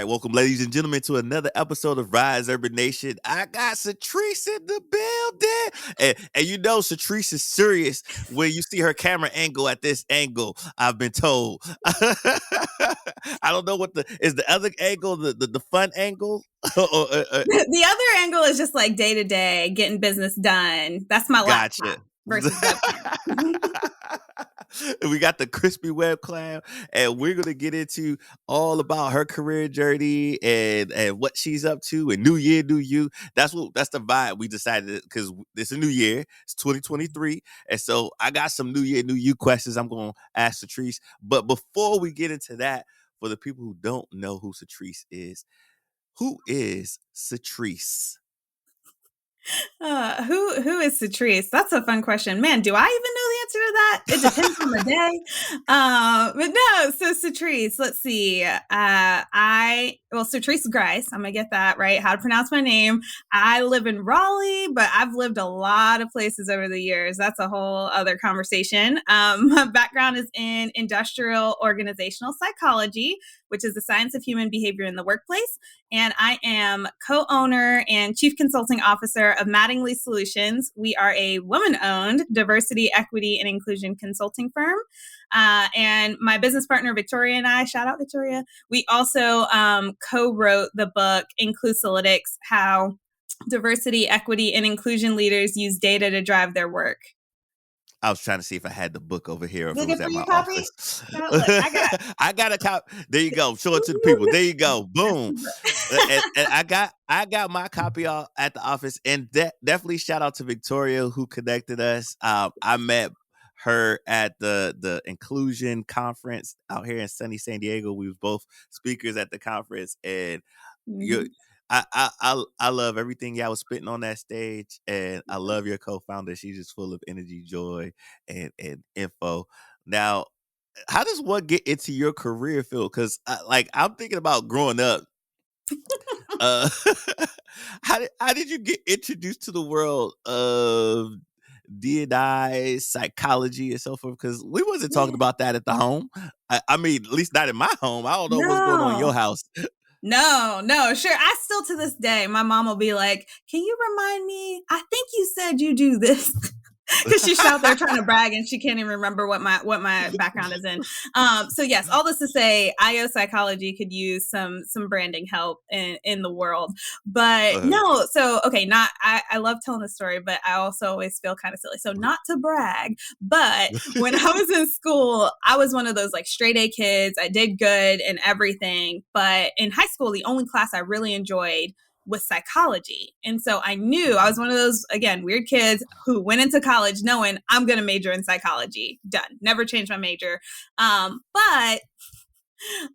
welcome, ladies and gentlemen, to another episode of Rise Urban Nation. I got Sertrice in the building. And you know Sertrice is serious when you see her camera angle at this angle, I've been told. I don't know what is the other angle, the fun angle? The other angle is just like day to day, getting business done. That's my laptop versus webcam. We got the crispy webcam, and we're gonna get into all about her career journey and what she's up to. And New Year, New You. That's the vibe we decided, because it's a new year. It's 2023, and so I got some New Year, New You questions I'm gonna ask Sertrice. But before we get into that, for the people who don't know who Sertrice is, who is Sertrice? Who is Sertrice? That's a fun question. Man, do I even know the answer to that? It depends on the day. But no, so Sertrice, let's see. Sertrice Grice, I'm gonna get that right, how to pronounce my name. I live in Raleigh, but I've lived a lot of places over the years. That's a whole other conversation. My background is in industrial organizational psychology, which is the science of human behavior in the workplace. And I am co-owner and chief consulting officer of Mattingly Solutions. We are a woman-owned diversity, equity, and inclusion consulting firm. And my business partner, Victoria, and I, shout out Victoria, we also co-wrote the book, Inclusalytics, How Diversity, Equity, and Inclusion Leaders Use Data to Drive Their Work. I was trying to see if I had the book over here, if it was at my copy? office. I got a copy. There you go. Show it to the people. There you go. Boom. and I got my copy at the office. And definitely shout out to Victoria, who connected us. I met her at the inclusion conference out here in sunny San Diego. We was both speakers at the conference, and I love everything y'all was spitting on that stage, and I love your co-founder. She's just full of energy, joy, and info. Now, how does one get into your career field? Because I'm thinking about growing up. How did you get introduced to the world of DEI, psychology, and so forth? Because we wasn't talking about that at the home. I mean, at least not in my home. I don't know what's going on in your house. No, sure. I still, to this day, my mom will be like, can you remind me? I think you said you do this. Because she's out there trying to brag and she can't even remember what my background is in. So yes, all this to say, IO psychology could use some branding help in the world. But no, so okay, I love telling the story, but I also always feel kind of silly. So not to brag, but when I was in school, I was one of those like straight A kids. I did good and everything. But in high school, the only class I really enjoyed was psychology. And so I knew I was one of those, again, weird kids who went into college knowing I'm going to major in psychology. Done. Never changed my major. But I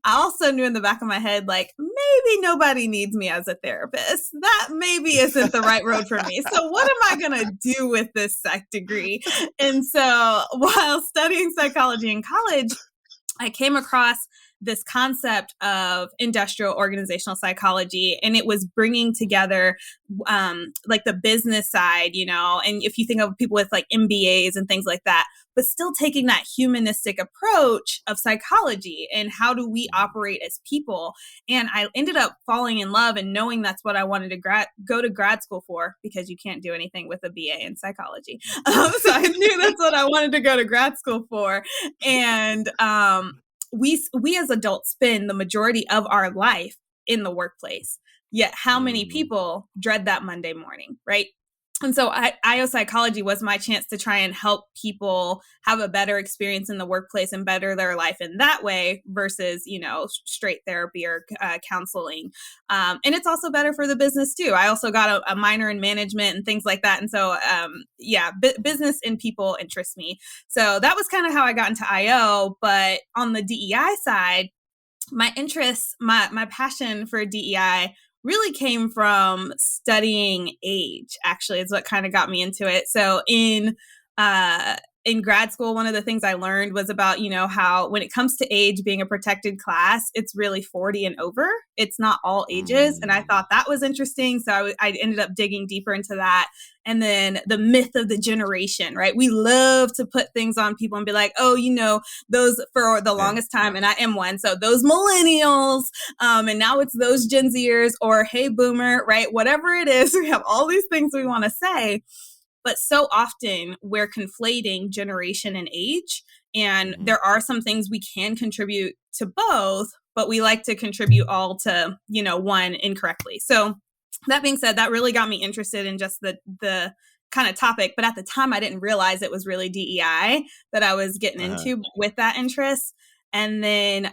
also knew in the back of my head, like, maybe nobody needs me as a therapist. That maybe isn't the right road for me. So what am I going to do with this psych degree? And so while studying psychology in college, I came across this concept of industrial organizational psychology, and it was bringing together like the business side, and if you think of people with like MBAs and things like that, but still taking that humanistic approach of psychology and how do we operate as people. And I ended up falling in love and knowing that's what I wanted to go to grad school for, because you can't do anything with a BA in psychology. So I knew that's what I wanted to go to grad school for. And we as adults spend the majority of our life in the workplace. Yet how many people dread that Monday morning, right? And so IO psychology was my chance to try and help people have a better experience in the workplace and better their life in that way versus, straight therapy or counseling. And it's also better for the business too. I also got a minor in management and things like that. And so, business and people interest me. So that was kind of how I got into IO. But on the DEI side, my interest, my passion for DEI really came from studying age, actually, is what kind of got me into it. So in in grad school, one of the things I learned was about, how when it comes to age being a protected class, it's really 40 and over. It's not all ages. And I thought that was interesting. So I ended up digging deeper into that. And then the myth of the generation, right? We love to put things on people and be like, oh, those for the longest time. And I am one. So those millennials, and now it's those Gen Zers, or hey, boomer, right? Whatever it is, we have all these things we want to say. But so often we're conflating generation and age. And there are some things we can contribute to both, but we like to contribute all to, one incorrectly. So that being said, that really got me interested in just the kind of topic. But at the time, I didn't realize it was really DEI that I was getting into with that interest. And then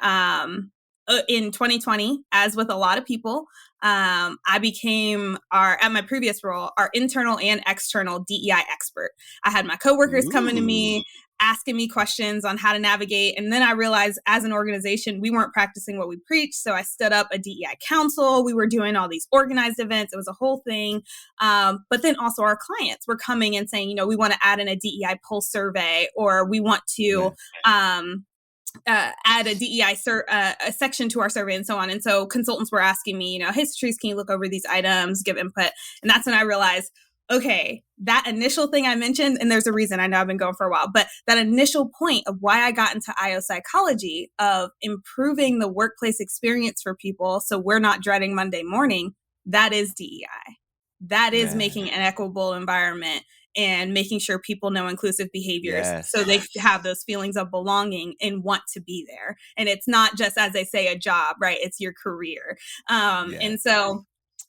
in 2020, as with a lot of people, I became at my previous role, our internal and external DEI expert. I had my coworkers coming to me, asking me questions on how to navigate. And then I realized as an organization, we weren't practicing what we preach. So I stood up a DEI council. We were doing all these organized events. It was a whole thing. But then also our clients were coming and saying, we want to add in a DEI pulse survey, or we want to add a DEI a section to our survey, and so on. And so consultants were asking me, hey, Sertrice, can you look over these items, give input? And that's when I realized, okay, that initial thing I mentioned, and there's a reason, I know I've been going for a while, but that initial point of why I got into IO psychology, of improving the workplace experience for people so we're not dreading Monday morning, that is DEI. That is making an equitable environment and making sure people know inclusive behaviors so they have those feelings of belonging and want to be there. And it's not just, as they say, a job, right? It's your career. And so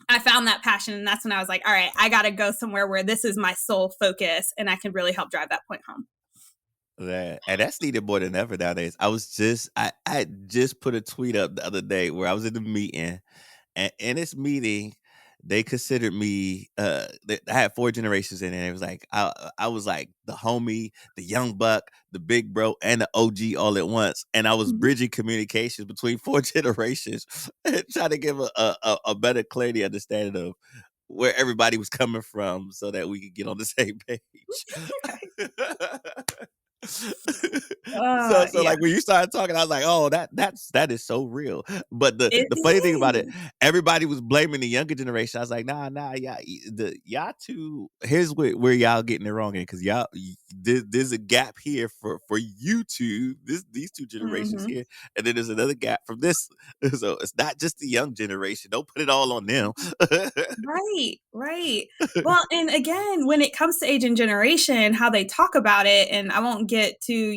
I found that passion, and that's when I was like, all right, I got to go somewhere where this is my sole focus and I can really help drive that point home. And that's needed more than ever nowadays. I just put a tweet up the other day where I was in the meeting, and in this meeting, they considered me, I had 4 generations in it. And it was like, I was like the homie, the young buck, the big bro, and the OG all at once. And I was bridging communications between 4 generations and trying to give a better clarity understanding of where everybody was coming from so that we could get on the same page. So like when you started talking, I was like, oh, that is so real. But the funny thing about it, everybody was blaming the younger generation. I was like, nah, y'all two, here's where y'all getting it wrong in, because y'all, there's a gap here for you two, these 2 generations here, and then there's another gap from this. So it's not just the young generation. Don't put it all on them. Right. Well, and again, when it comes to age and generation, how they talk about it, and I won't get too,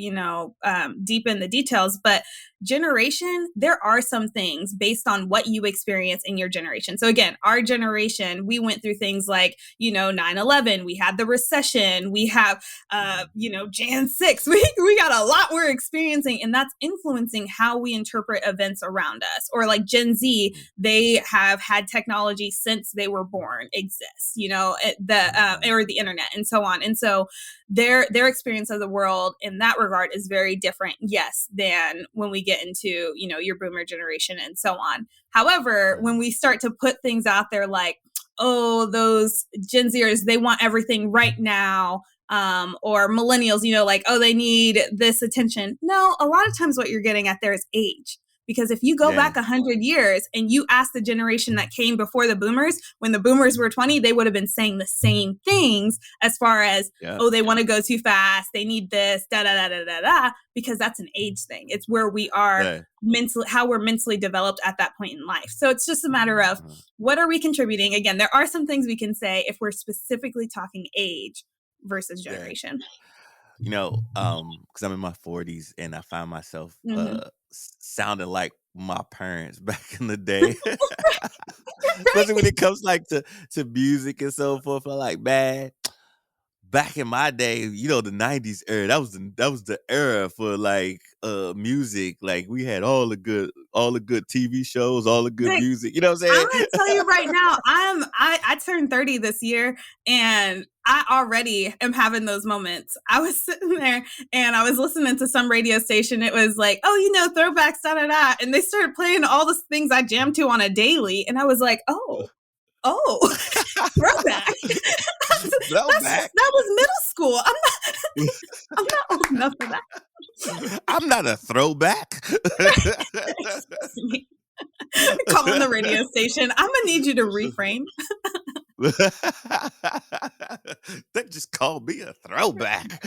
deep in the details, but generation, there are some things based on what you experience in your generation. So again, our generation, we went through things like, 9/11, we had the recession, we have, Jan 6, we got a lot we're experiencing, and that's influencing how we interpret events around us. Or like Gen Z, they have had technology since they were born exists, or the internet and so on. And so their experience of the world in that regard is very different, yes, than when we get into, your boomer generation and so on. However, when we start to put things out there like, oh, those Gen Zers, they want everything right now, or millennials, like, oh, they need this attention. No, a lot of times what you're getting at there is age. Because if you go back 100 years and you ask the generation that came before the boomers, when the boomers were 20, they would have been saying the same things as far as, oh, they want to go too fast, they need this, because that's an age thing. It's where we are mentally, how we're mentally developed at that point in life. So it's just a matter of what are we contributing? Again, there are some things we can say if we're specifically talking age versus generation. Because I'm in my 40s and I find myself sounding like my parents back in the day. Especially when it comes like to music and so forth. I'm like, man, back in my day, the 90s era, that was the era for like music. Like we had all the good TV shows, all the good music. You know what I'm saying? I'm gonna tell you right now, I turned 30 this year, and I already am having those moments. I was sitting there and I was listening to some radio station. It was like, oh, throwbacks, and they started playing all the things I jammed to on a daily, and I was like, oh, throwback. That was middle school. I'm not old enough for that. I'm not a throwback. Excuse me. Calling the radio station. I'm gonna need you to reframe. They just called me a throwback.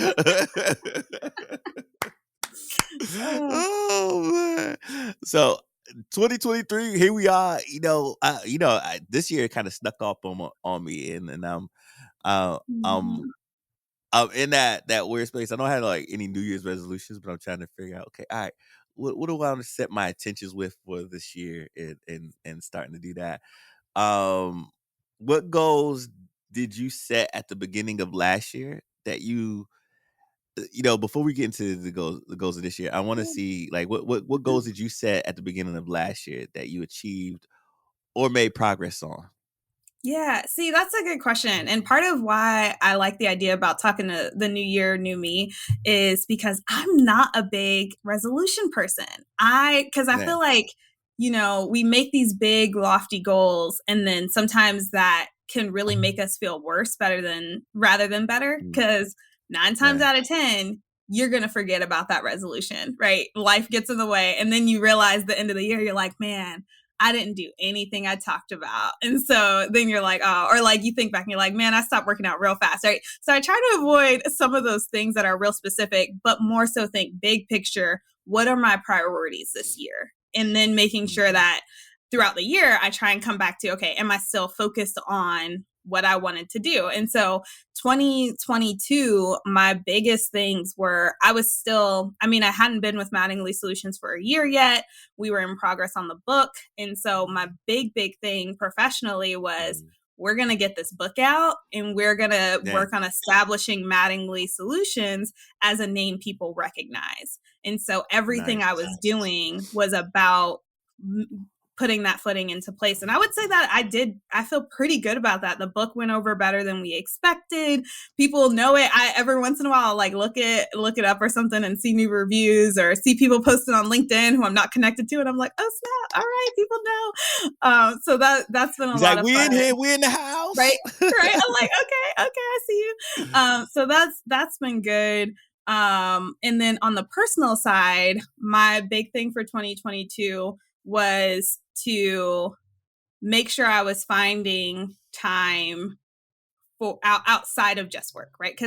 Oh man! So 2023, here we are. This year kind of snuck up on me, and uh, um, Mhm. I'm in that weird space. I don't have like any New Year's resolutions, but I'm trying to figure out. Okay, all right, what do I want to set my intentions with for this year, and starting to do that. Um, what goals did you set at the beginning of last year that before we get into the goals of this year, I want to see like what goals did you set at the beginning of last year that you achieved or made progress on? Yeah, see, that's a good question. And part of why I like the idea about talking to the new year, new me is because I'm not a big resolution person. Because I Yeah. feel like, we make these big, lofty goals, and then sometimes that can really make us feel worse rather than better. Mm, Because nine times right. out of 10, you're going to forget about that resolution, right? Life gets in the way. And then you realize the end of the year, you're like, man, I didn't do anything I talked about. And so then you're like, oh, or like you think back and you're like, man, I stopped working out real fast, right? So I try to avoid some of those things that are real specific, but more so think big picture. What are my priorities this year? And then making sure Mhm. that throughout the year, I try and come back to, okay, am I still focused on what I wanted to do? And so 2022, my biggest things were I hadn't been with Mattingly Solutions for a year yet. We were in progress on the book. And so my big thing professionally was Mm, we're going to get this book out and we're going to yeah. work on establishing Mattingly Solutions as a name people recognize. And so everything I was Nice. doing was about putting that footing into place. And I would say that I feel pretty good about that. The book went over better than we expected. People know it. I every once in a while like look it up or something and see new reviews or see people posted on LinkedIn who I'm not connected to. And I'm like, oh snap. All right, people know. So that's been a He's lot like, of we in fun. here, we in the house. Right. Right. I'm like, okay, I see you. So that's been good. And then on the personal side, my big thing for 2022 was to make sure I was finding time for outside of just work, right?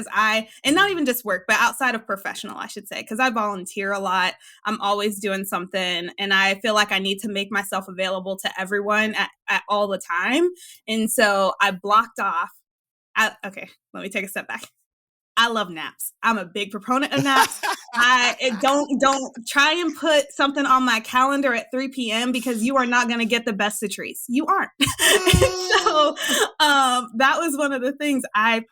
And not even just work, but outside of professional, I should say, because I volunteer a lot. I'm always doing something, and I feel like I need to make myself available to everyone at all the time. And so I blocked off. Okay, let me take a step back. I love naps. I'm a big proponent of naps. Don't try and put something on my calendar at 3 p.m. because you are not going to get the best Sertrice. You aren't. So that was one of the things I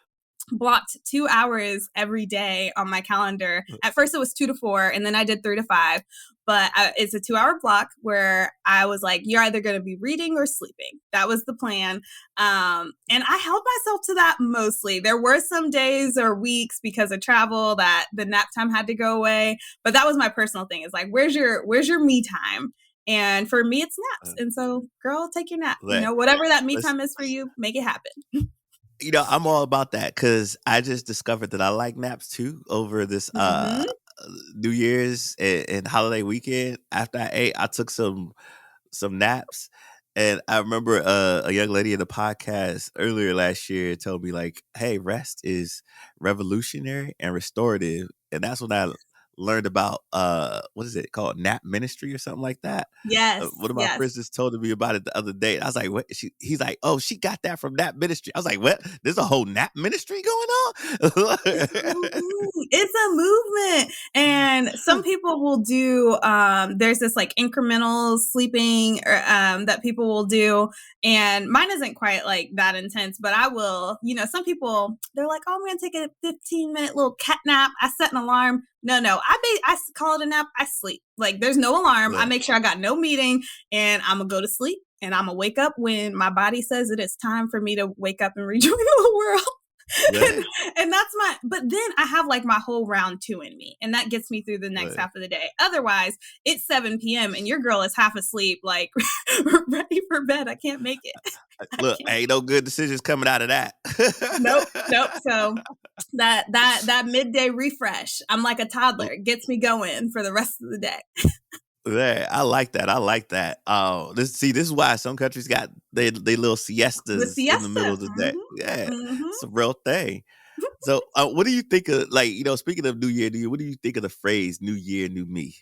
blocked 2 hours every day on my calendar. At first it was 2 to 4 and then I did 3 to 5, but it's a 2-hour block where I was like, you're either going to be reading or sleeping. That was the plan. And I held myself to that mostly. There were some days or weeks because of travel that the nap time had to go away, but that was my personal thing. It's like, where's your me time? And for me, it's naps. And so, girl, take your nap. Let, Whatever that me let's time is for you, make it happen. I'm all about that because I just discovered that I like naps too over this Mm-hmm. New Year's and holiday weekend. After I ate, I took some naps. And I remember a young lady in the podcast earlier last year told me like, hey, rest is revolutionary and restorative. And that's when I learned about what is it called, nap ministry or something like that. Yes, One of my yes. friends just told me about it the other day. I was like, what? He's like, oh, she got that from nap ministry. I was like, what? There's a whole nap ministry going on? It's a movement. And some people will do there's this like incremental sleeping that people will do. And mine isn't quite like that intense, but I will, some people they're like, oh, I'm gonna take a 15-minute little cat nap. I set an alarm. No, I call it a nap. I sleep. Like there's no alarm. I Look, make sure I got no meeting and I'm gonna go to sleep and I'm gonna wake up when my body says it is time for me to wake up and rejoin the world. look, and that's but then I have like my whole round 2 in me and that gets me through the next look. half of the day. Otherwise it's 7 p.m. and your girl is half asleep, like ready for bed. I can't make it. Look, ain't no good decisions coming out of that. Nope. So That midday refresh. I'm like a toddler. It gets me going for the rest of the day. Yeah, I like that. I like that. This is why some countries got they little The siestas in the middle siesta. of the day. Yeah, Mm-hmm. it's a real thing. So, what do you think of, like, speaking of New Year, New Year, what do you think of the phrase "New Year, New Me"?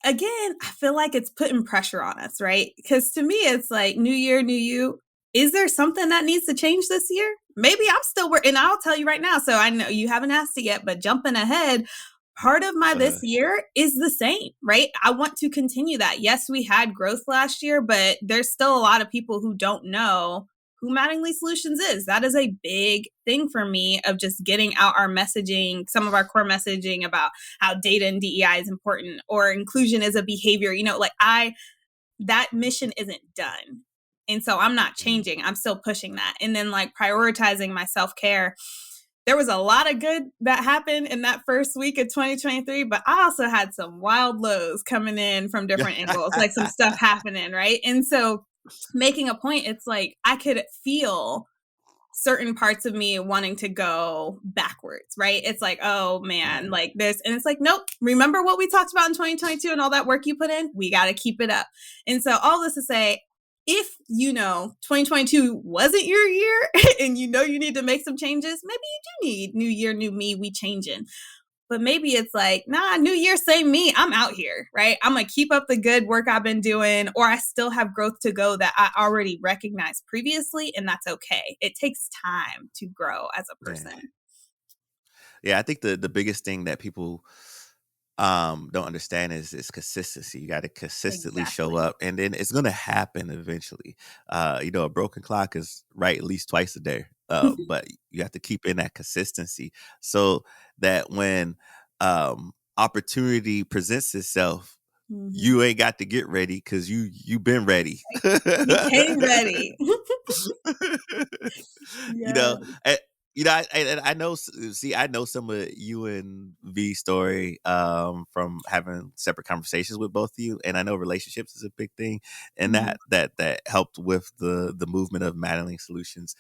Again, I feel like it's putting pressure on us, right? Because to me, it's like new year, new you. Is there something that needs to change this year? Maybe I'm still working, and I'll tell you right now. So I know you haven't asked it yet, but jumping ahead, part of my this Uh, year is the same, right? I want to continue that. Yes, we had growth last year, but there's still a lot of people who don't know who Mattingly Solutions is. That is a big thing for me of just getting out our messaging, some of our core messaging about how data and DEI is important or inclusion is a behavior. That mission isn't done. And so I'm not mm, changing. I'm still pushing that. And then like prioritizing my self-care. There was a lot of good that happened in that first week of 2023, but I also had some wild lows coming in from different angles, like some stuff happening, right? And so making a point, it's like I could feel certain parts of me wanting to go backwards, right? It's like, oh man, mm, like this. And it's like, nope, remember what we talked about in 2022 and all that work you put in? We got to keep it up. And so all this to say, if 2022 wasn't your year and you need to make some changes, maybe you do need new year, new me, we changing. But maybe it's like, nah, new year, same me. I'm out here, right? I'm going to keep up the good work I've been doing, or I still have growth to go that I already recognized previously, and that's okay. It takes time to grow as a yeah, person. yeah. I think the biggest thing that people don't understand is consistency. You got to consistently show Exactly. up, and then it's gonna happen eventually. A broken clock is right at least twice a day. But you have to keep in that consistency so that when opportunity presents itself, Mm-hmm. you ain't got to get ready because you've been ready. You came ready. you Yeah. know, and, I know. See, I know some of you and V story from having separate conversations with both of you, and I know relationships is a big thing, and Mm-hmm. that helped with the movement of Mattingly Solutions.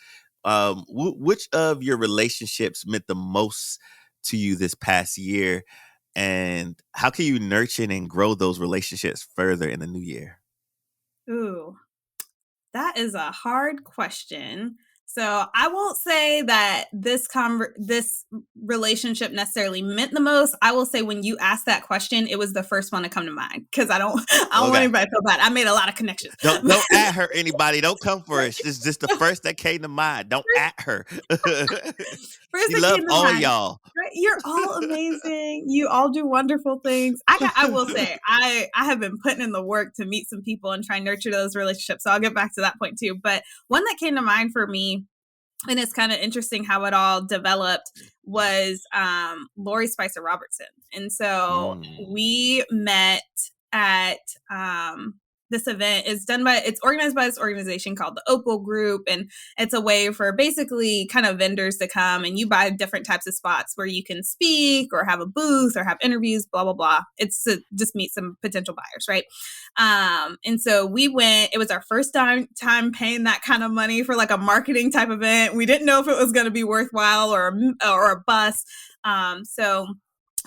Which of your relationships meant the most to you this past year, and how can you nurture and grow those relationships further in the new year? Ooh. That is a hard question. So I won't say that this relationship necessarily meant the most. I will say when you asked that question, it was the first one to come to mind because I don't want Okay. anybody to feel bad. I made a lot of connections. Don't at her, anybody. Don't come for us. It's just the first that came to mind. Don't first, at her. first She that love came to all mind. y'all. Right? You're all amazing. You all do wonderful things. I will say I have been putting in the work to meet some people and try and nurture those relationships. So I'll get back to that point too. But one that came to mind for me, and it's kind of interesting how it all developed, was Lori Spicer Robertson. And so Mm. we met at this event. It's organized by this organization called the Opal Group, and it's a way for basically kind of vendors to come and you buy different types of spots where you can speak or have a booth or have interviews, blah blah blah. It's to just meet some potential buyers, right? And so we went. It was our first time paying that kind of money for like a marketing type event. We didn't know if it was going to be worthwhile or a bust. So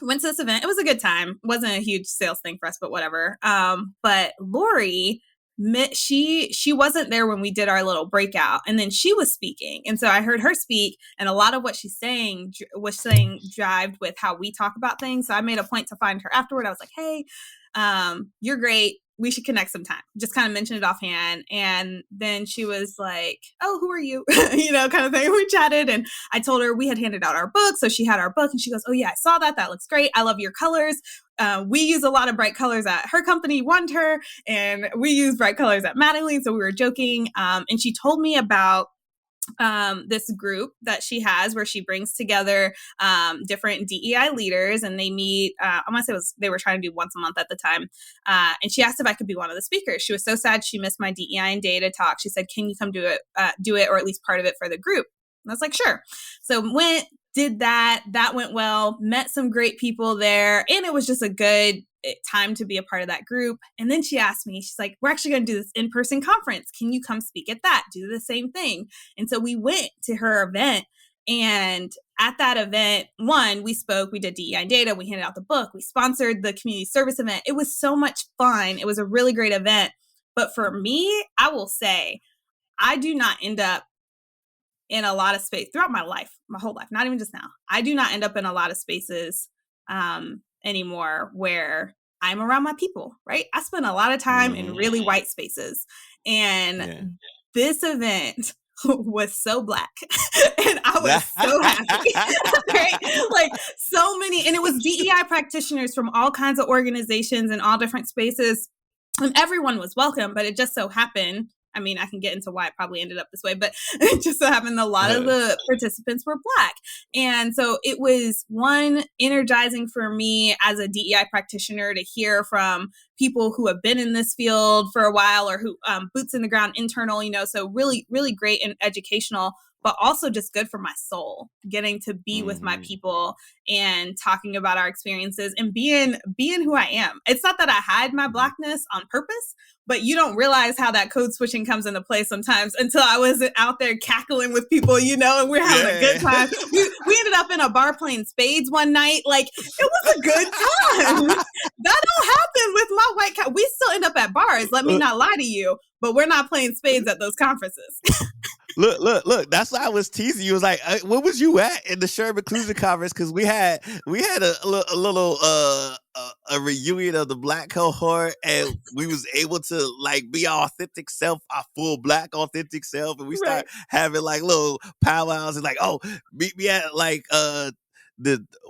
went to this event. It was a good time. It wasn't a huge sales thing for us, but whatever. But Lori, she wasn't there when we did our little breakout, and then she was speaking, and so I heard her speak, and a lot of what she's saying was saying jived with how we talk about things. So I made a point to find her afterward. I was like, hey, you're great. We should connect sometime. Just kind of mentioned it offhand. And then she was like, oh, who are you? Kind of thing. We chatted and I told her we had handed out our book. So she had our book and she goes, oh yeah, I saw that. That looks great. I love your colors. We use a lot of bright colors at her company, Wonder, and we use bright colors at Mattingly. So we were joking. And she told me about this group that she has where she brings together different DEI leaders and they meet. I want to say they were trying to do once a month at the time. And she asked if I could be one of the speakers. She was so sad she missed my DEI and data talk. She said, can you come do it or at least part of it for the group? And I was like, sure. So did that. That went well, met some great people there. And it was just a good time to be a part of that group. And then she asked me, she's like, we're actually going to do this in-person conference. Can you come speak at that? Do the same thing. And so we went to her event. And at that event, one, we spoke, we did DEI data, we handed out the book, we sponsored the community service event. It was so much fun. It was a really great event. But for me, I will say, I do not end up in a lot of space throughout my life, my whole life, not even just now. I do not end up in a lot of spaces anymore where I'm around my people, right? I spend a lot of time in really white spaces. And this event was so Black and I was so happy, right? Like so many, and it was DEI practitioners from all kinds of organizations and all different spaces, and everyone was welcome, but it just so happened, I mean, I can get into why it probably ended up this way, but it just so happened a lot of the participants were Black. And so it was, one, energizing for me as a DEI practitioner to hear from people who have been in this field for a while, or who boots in the ground internal, so really, really great and educational, but also just good for my soul, getting to be with my people and talking about our experiences and being who I am. It's not that I hide my Blackness on purpose, but you don't realize how that code switching comes into play sometimes until I was out there cackling with people, and we're having a good time. We ended up in a bar playing spades one night. Like, it was a good time. That don't happen with my white cat. We still end up at bars. Let me not lie to you, but we're not playing spades at those conferences. Look. That's why I was teasing you. It was like, where was you at in the Sherman Inclusion Conference? Because we had a little a reunion of the Black cohort, and we was able to like be our authentic self, our full Black authentic self, and we started having like little powwows and like, oh, meet me at like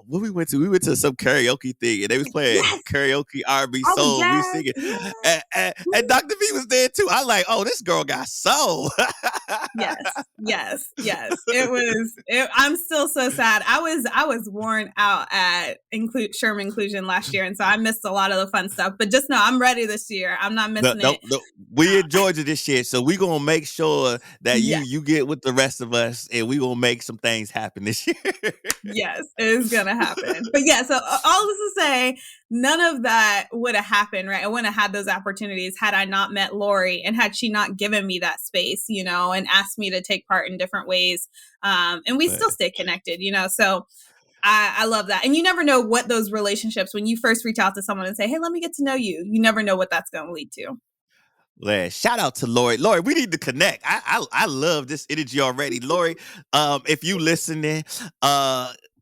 what we went to some karaoke thing, and they was playing karaoke R&B soul. We singing, and Dr. V was there too. I was like, oh, this girl got soul. Yes. It was. I'm still so sad. I was worn out at Sherman Inclusion last year, and so I missed a lot of the fun stuff. But just know I'm ready this year. I'm not missing it. No, we in Georgia this year, so we gonna make sure that you get with the rest of us, and we gonna make some things happen this year. Yes, it is gonna happen. But yeah, so all this to say, none of that would have happened, right? I wouldn't have had those opportunities had I not met Lori, and had she not given me that space, and asked me to take part in different ways. And we still stay connected, so I love that. And you never know what those relationships, when you first reach out to someone and say, hey, let me get to know you, you never know what that's going to lead to. Man, shout out to Lori. Lori, we need to connect. I love this energy already. Lori, if you listening,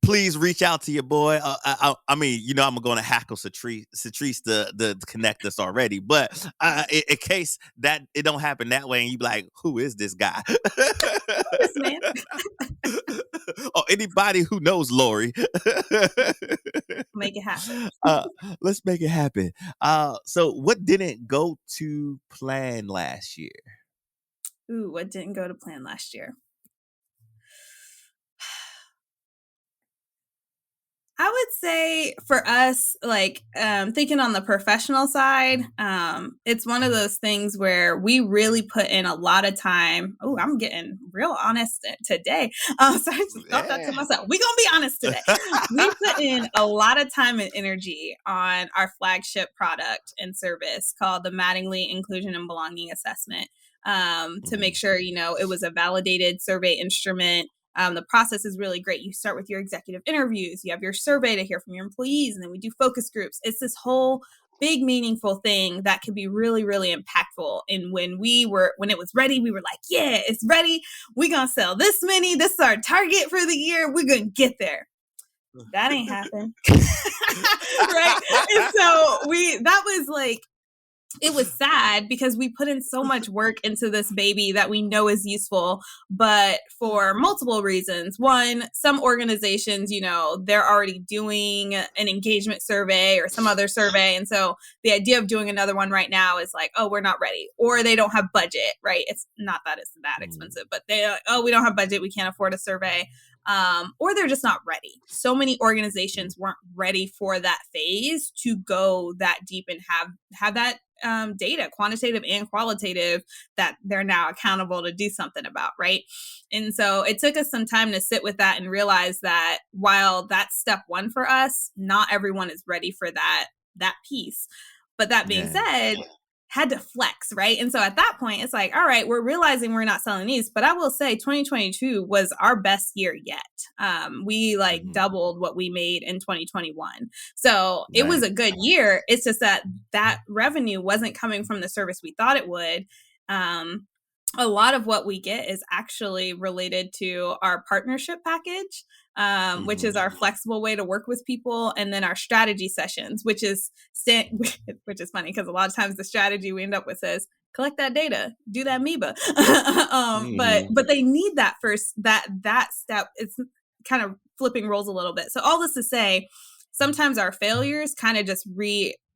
please reach out to your boy. I mean, I'm going to hackle Sertrice to connect us already. But in case that it don't happen that way, and you be like, who is this guy? Yes, man. Or anybody who knows Lori. Make it happen. Let's make it happen. So what didn't go to plan last year? Ooh, what didn't go to plan last year? I would say for us, like thinking on the professional side, it's one of those things where we really put in a lot of time. Oh, I'm getting real honest today. So I just thought that to myself. We're going to be honest today. We put in a lot of time and energy on our flagship product and service called the Mattingly Inclusion and Belonging Assessment to make sure, it was a validated survey instrument. The process is really great. You start with your executive interviews, you have your survey to hear from your employees, and then we do focus groups. It's this whole big, meaningful thing that can be really, really impactful. And when it was ready, we were like, yeah, it's ready. We're going to sell this many. This is our target for the year. We're going to get there. That ain't happened. Right? And so that was like, it was sad because we put in so much work into this baby that we know is useful, but for multiple reasons. One, some organizations, they're already doing an engagement survey or some other survey. And so the idea of doing another one right now is like, oh, we're not ready, or they don't have budget, right? It's not that it's that expensive, but they're like, oh, we don't have budget. We can't afford a survey. Or they're just not ready. So many organizations weren't ready for that phase to go that deep and have that data, quantitative and qualitative, that they're now accountable to do something about, right? And so it took us some time to sit with that and realize that while that's step one for us, not everyone is ready for that that piece. But that being Yeah. said, had to flex, right? And so at that point, it's like, all right, we're realizing we're not selling these. But I will say 2022 was our best year yet. We like Mhm. doubled what we made in 2021. So it was Right. a good year. It's just that that revenue wasn't coming from the service we thought it would. A lot of what we get is actually related to our partnership package, which is Mhm. our flexible way to work with people, and then our strategy sessions, which is which is funny because a lot of times the strategy we end up with says collect that data, do that amoeba, but Mhm. they need that first that step. It's kind of flipping roles a little bit. So all this to say, sometimes our failures kind of just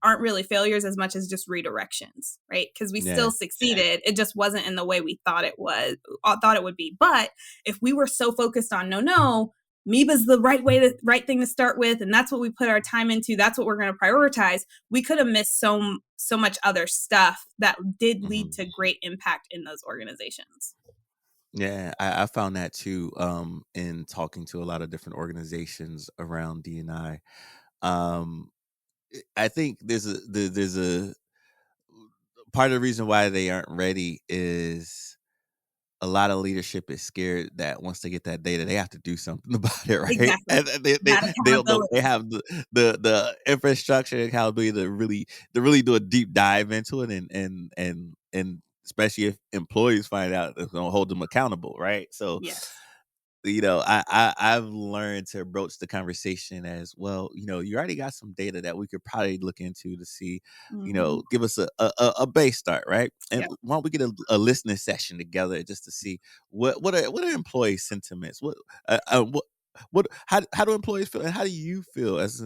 aren't really failures as much as just redirections, right? Because we Yeah. still succeeded. It just wasn't in the way we thought it would be. But if we were so focused on no, Meba's the right thing to start with, and that's what we put our time into, that's what we're going to prioritize, we could have missed so much other stuff that did lead Mhm. to great impact in those organizations. Yeah, I found that too, in talking to a lot of different organizations around D&I. Um, I think there's a part of the reason why they aren't ready is a lot of leadership is scared that once they get that data, they have to do something about it, right? Exactly. And That they don't know if they accountability. have the infrastructure and accountability to really do a deep dive into it, and especially if employees find out, it's gonna hold them accountable, right? So Yes. I've learned to broach the conversation as well. You already got some data that we could probably look into to see, Mm-hmm. give us a base start, right? And Yep. why don't we get a listening session together just to see what are employee sentiments? How do employees feel, and how do you feel as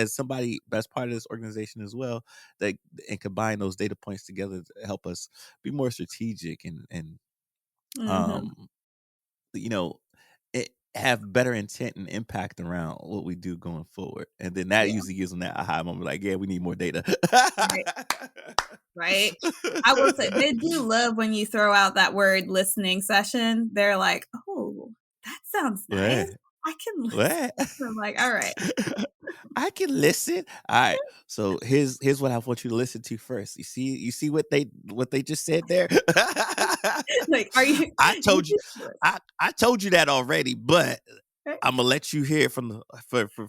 somebody that's part of this organization as well, that and combine those data points together to help us be more strategic and Mm-hmm. um you know, have better intent and impact around what we do going forward. And then that Yeah. usually gives them that aha moment, like, yeah, we need more data. Right. Right. I will say they do love when you throw out that word listening session. They're like, oh, that sounds nice. What? I can listen. What? I'm like, all right. I can listen. All right. So here's what I want you to listen to first. You see what they just said there? Like, are you I you told you do this, I told you that already, but right? I'm gonna let you hear from the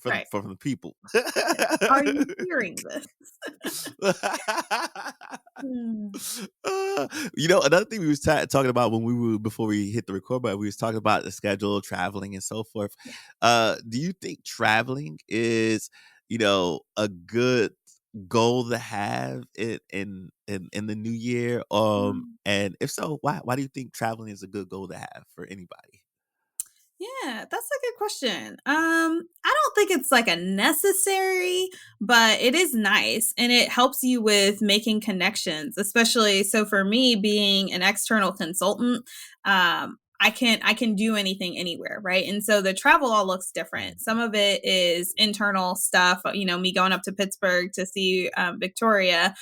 Right. from the people. Yeah. Are you hearing this? Mm, Uh, another thing we was talking about when we were before we hit the record button, we was talking about the schedule, traveling, and so forth. yeah. Do you think traveling is, a good goal to have in the new year? Mm. And if so, why do you think traveling is a good goal to have for anybody? Yeah, that's a good question. I don't think it's like a necessary, but it is nice and it helps you with making connections, especially so for me being an external consultant, I can do anything anywhere, right? And so the travel all looks different. Some of it is internal stuff, me going up to Pittsburgh to see Victoria.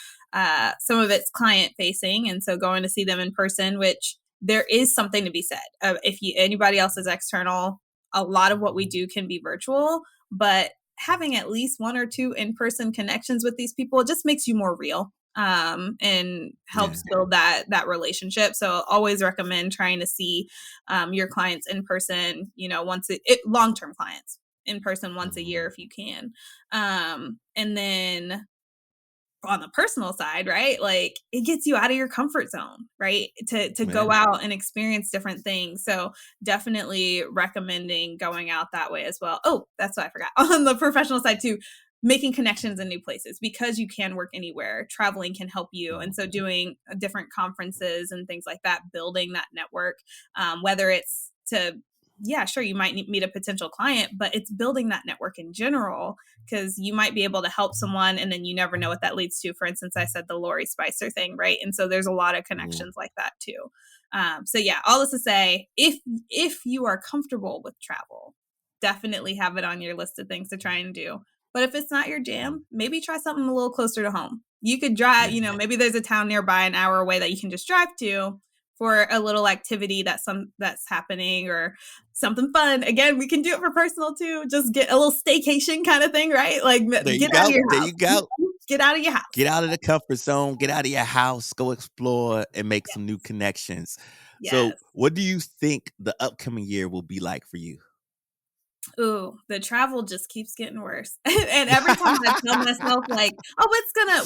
Some of it's client facing, and so going to see them in person, which there is something to be said. If anybody else is external, a lot of what we do can be virtual, but having at least one or two in-person connections with these people, it just makes you more real, and Yeah. helps build that relationship. So always recommend trying to see your clients in person, long-term clients in person once a year Mhm. if you can. And then on the personal side, right? Like it gets you out of your comfort zone, right? To Yeah. go out and experience different things. So definitely recommending going out that way as well. Oh, that's what I forgot. On the professional side too, making connections in new places because you can work anywhere. Traveling can help you. And Mhm. so doing different conferences and things like that, building that network, whether it's to yeah, sure, you might meet a potential client, but it's building that network in general because you might be able to help someone and then you never know what that leads to. For instance, I said the Lori Spicer thing, right? And so there's a lot of Mhm. connections like that too. So yeah, all this to say, if you are comfortable with travel, definitely have it on your list of things to try and do. But if it's not your Mhm. jam, maybe try something a little closer to home. You could drive, Yeah. maybe there's a town nearby an hour away that you can just drive to for a little activity that's happening or something fun. Again, we can do it for personal too. Just get a little staycation kind of thing, right? Like There you get out of go. your There house. you go. Get out of your Get house. out of the comfort zone, get out of your house, go explore and make some new connections. So, Yes. what do you think the upcoming year will be like for you? Ooh, the travel just keeps getting worse. And every time I tell myself like, "Oh,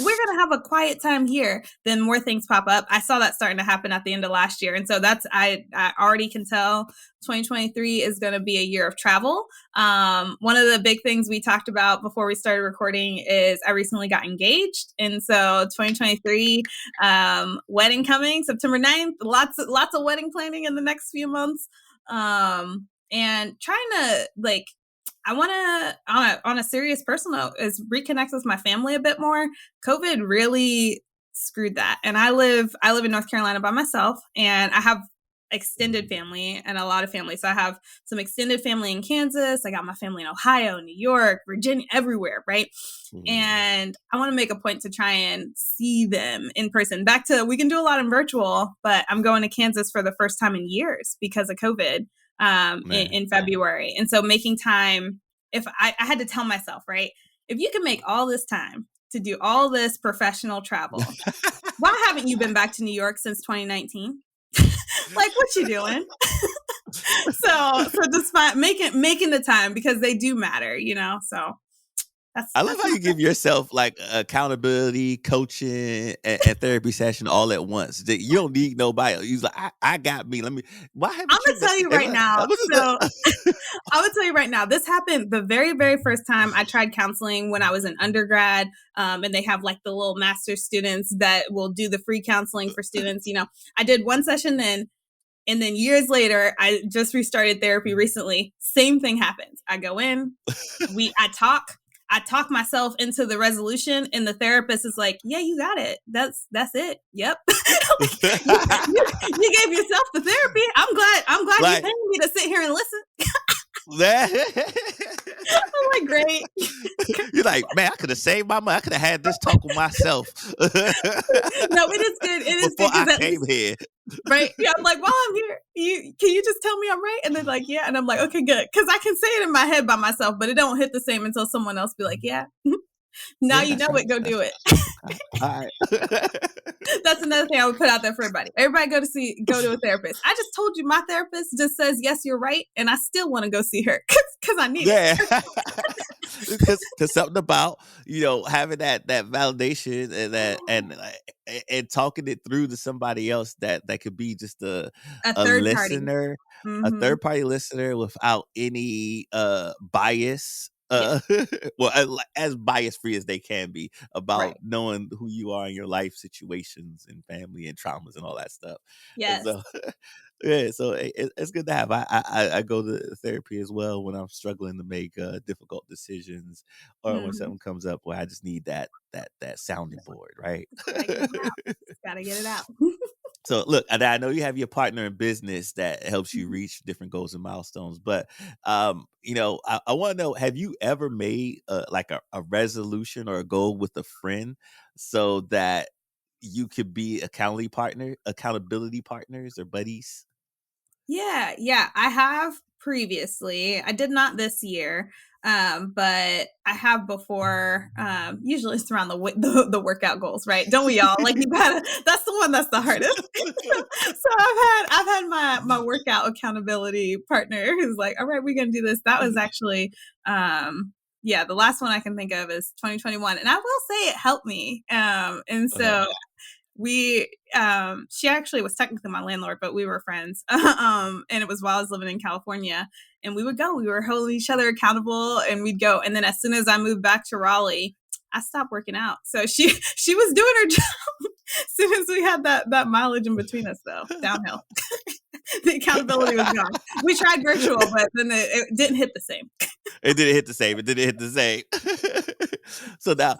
we're gonna have a quiet time here," then more things pop up. I saw that starting to happen at the end of last year. And so I already can tell 2023 is gonna be a year of travel. One of the big things we talked about before we started recording is I recently got engaged. And so 2023, wedding coming September 9th, lots of wedding planning in the next few months. And trying to like I want to on a serious personal note is reconnect with my family a bit more. COVID really screwed that. And I live in North Carolina by myself, and I have extended Mhm, family and a lot of family. So I have some extended family in Kansas. I got my family in Ohio, New York, Virginia, everywhere, right? mhm. And I want to make a point to try and see them in person. Back to we can do a lot in virtual, but I'm going to Kansas for the first time in years because of COVID Man. in February. And so making time, if I had to tell myself, right, if you can make all this time to do all this professional travel, why haven't you been back to New York since 2019? Like, what you doing? So just making the time because they do matter, you know. So I love that's how my you give yourself like accountability, coaching, and therapy session all at once. That you don't need nobody. You're like, I got me. Let me. Why I'm haven't you gonna been? tell you right now. So I would tell you right now, this happened the very, very first time I tried counseling when I was an undergrad. And they have like the little master's students that will do the free counseling for students. You know, I did one session then, and then years later, I just restarted therapy recently. Same thing happens. I go in, I talk myself into the resolution, and the therapist is like, "Yeah, you got it. That's it. Yep." Like, you gave yourself the therapy. I'm glad you're like paying me to sit here and listen. that. I'm like, great. You're like, man, I could have saved my money. I could have had this talk with myself No, it is good. It is before good I because at came least here. right. Yeah, I'm like, while I'm here, you can you just tell me I'm right? And they're like, yeah. And I'm like, okay, good. Because I can say it in my head by myself, but it don't hit the same until someone else be like, yeah, now Yeah, you that's know right. it, go That's do it. okay. All right. That's another thing I would put out there for everybody. Everybody go to a therapist. I just told you my therapist just says, yes, you're right. And I still want to go see her because I need it. Yeah, because something about having that validation and that and talking it through to somebody else that could be just A a third party. listener, a Mm-hmm. third party listener without any bias. Yeah. Well, as bias free as they can be about Right. knowing who you are in your life situations and family and traumas and all that stuff. And Yes. so yeah, so it's good to have. I go to therapy as well when I'm struggling to make difficult decisions, or when Mm-hmm. something comes up where I just need that sounding board, right? Gotta get it out. Gotta get it out. So look, and I know you have your partner in business that helps you Mhm. reach different goals and milestones, but I want to know: have you ever made like a resolution or a goal with a friend so that you could be accountability partners or buddies? Yeah, yeah, I have previously. I did not this year, but I have before. Usually it's around the workout goals, right? Don't we all? Like you gotta. That's the one that's the hardest. So I've had my workout accountability partner who's like, all right, we're gonna do this. That was actually yeah, the last one I can think of is 2021, and I will say it helped me. And Uh-huh. so we she actually was technically my landlord, but we were friends. And it was while I was living in California, and we were holding each other accountable, and we'd go. And then as soon as I moved back to Raleigh, I stopped working out. So she was doing her job as soon as we had that mileage in between us, though, downhill. The accountability was gone. We tried virtual, but then it didn't hit the same. It didn't hit the same. It didn't hit the same. So now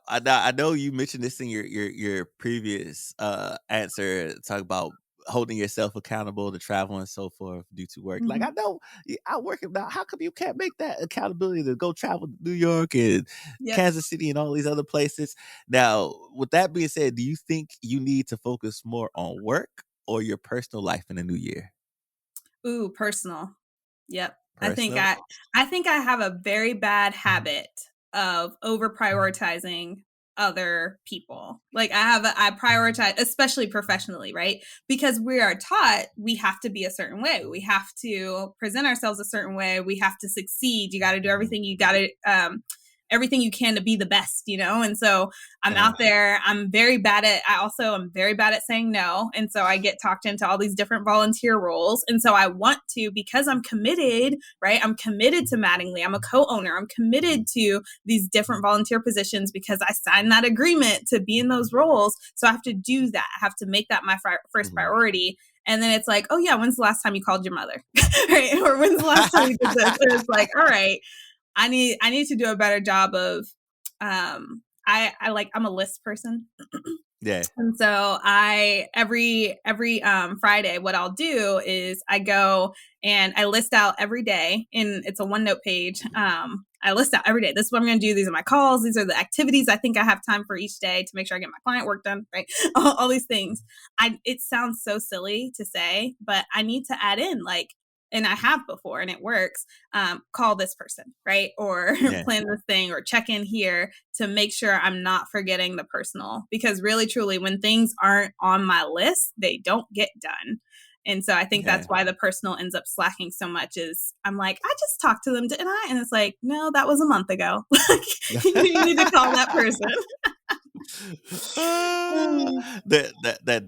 I know you mentioned this in your previous answer, talk about holding yourself accountable to travel and so forth due to work. Like I Mhm. know I work now. How come you can't make that accountability to go travel to New York and Yep. Kansas City and all these other places? Now, with that being said, do you think you need to focus more on work or your personal life in the new year? Ooh, personal. Yep. Personal. I think I have a very bad habit of over prioritizing other people. Like I prioritize, especially professionally, right? Because we are taught we have to be a certain way. We have to present ourselves a certain way. We have to succeed. You got to do everything. You got to, everything you can to be the best, And so I'm out there. I'm very bad at saying no. And so I get talked into all these different volunteer roles. And so I want to, because I'm committed, right? I'm committed to Mattingly. I'm a co-owner. I'm committed to these different volunteer positions because I signed that agreement to be in those roles. So I have to do that. I have to make that my first priority. And then it's like, oh yeah, when's the last time you called your mother? Right? Or when's the last time you did this? And it's like, all right, I need to do a better job of, I'm a list person. Yeah. And so every Friday, what I'll do is I go and I list out every day, and it's a OneNote page. I list out every day. This is what I'm going to do. These are my calls. These are the activities I think I have time for each day to make sure I get my client work done, right? All these things. It sounds so silly to say, but I need to add in and I have before and it works, call this person, right? Or plan this thing or check in here to make sure I'm not forgetting the personal, because really, truly, when things aren't on my list, they don't get done. And so I think that's why the personal ends up slacking so much is I'm like, I just talked to them, didn't I? And it's like, no, that was a month ago. You need to call that person. That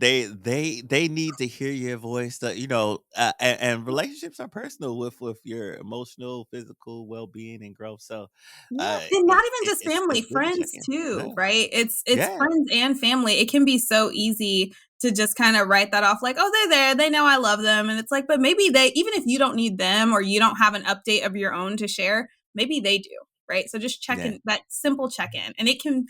they need to hear your voice. And relationships are personal with your emotional, physical well-being and growth. So, and not even just family, friends too, right? It's friends and family. It can be so easy to just kind of write that off like, oh, they're there. They know I love them. And it's like, but maybe even if you don't need them or you don't have an update of your own to share, maybe they do, right? So just check in, that simple check-in, and it can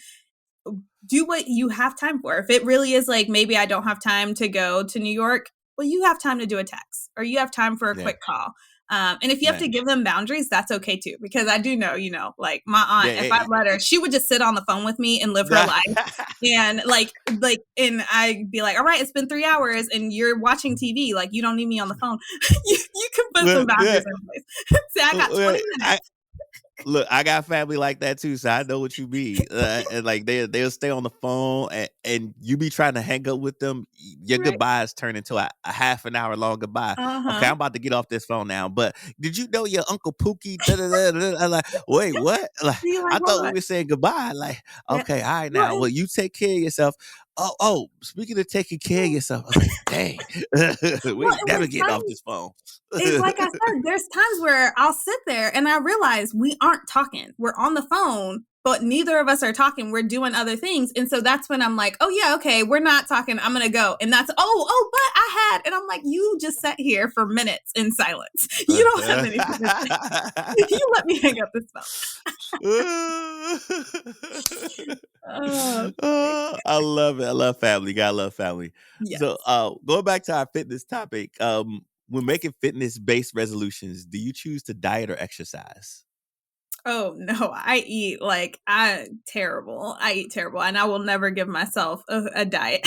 do what you have time for. If it really is like, maybe I don't have time to go to New York, well, you have time to do a text or you have time for a quick call. And if you have to give them boundaries, that's okay too. Because I do know, like my aunt, if I let her, she would just sit on the phone with me and live her life. And and I'd be like, all right, it's been 3 hours and you're watching TV. Like, you don't need me on the phone. you can put some boundaries in place. Say, I got 20 minutes. Look, I got family like that too, so I know what you mean. And like they'll stay on the phone, and you be trying to hang up with them. Your goodbyes turn into a half an hour long goodbye. Okay, I'm about to get off this phone now. But did you know your Uncle Pookie? I'm like, wait, what? Like, I thought we were saying goodbye. Like, okay, all right, now. Well, you take care of yourself. Oh, speaking of taking care of yourself, I'm like, dang, we never get off this phone. It's like I said, there's times where I'll sit there and I realize we aren't talking. We're on the phone, but neither of us are talking. We're doing other things. And so that's when I'm like, oh yeah, okay, we're not talking. I'm going to go. And that's, but I had, and I'm like, you just sat here for minutes in silence. You don't have anything to say. You let me hang up this phone. I love it. I love family. Gotta love family. Yes. So going back to our fitness topic, when making fitness-based resolutions, do you choose to diet or exercise? Oh no, I eat terrible. I eat terrible, and I will never give myself a diet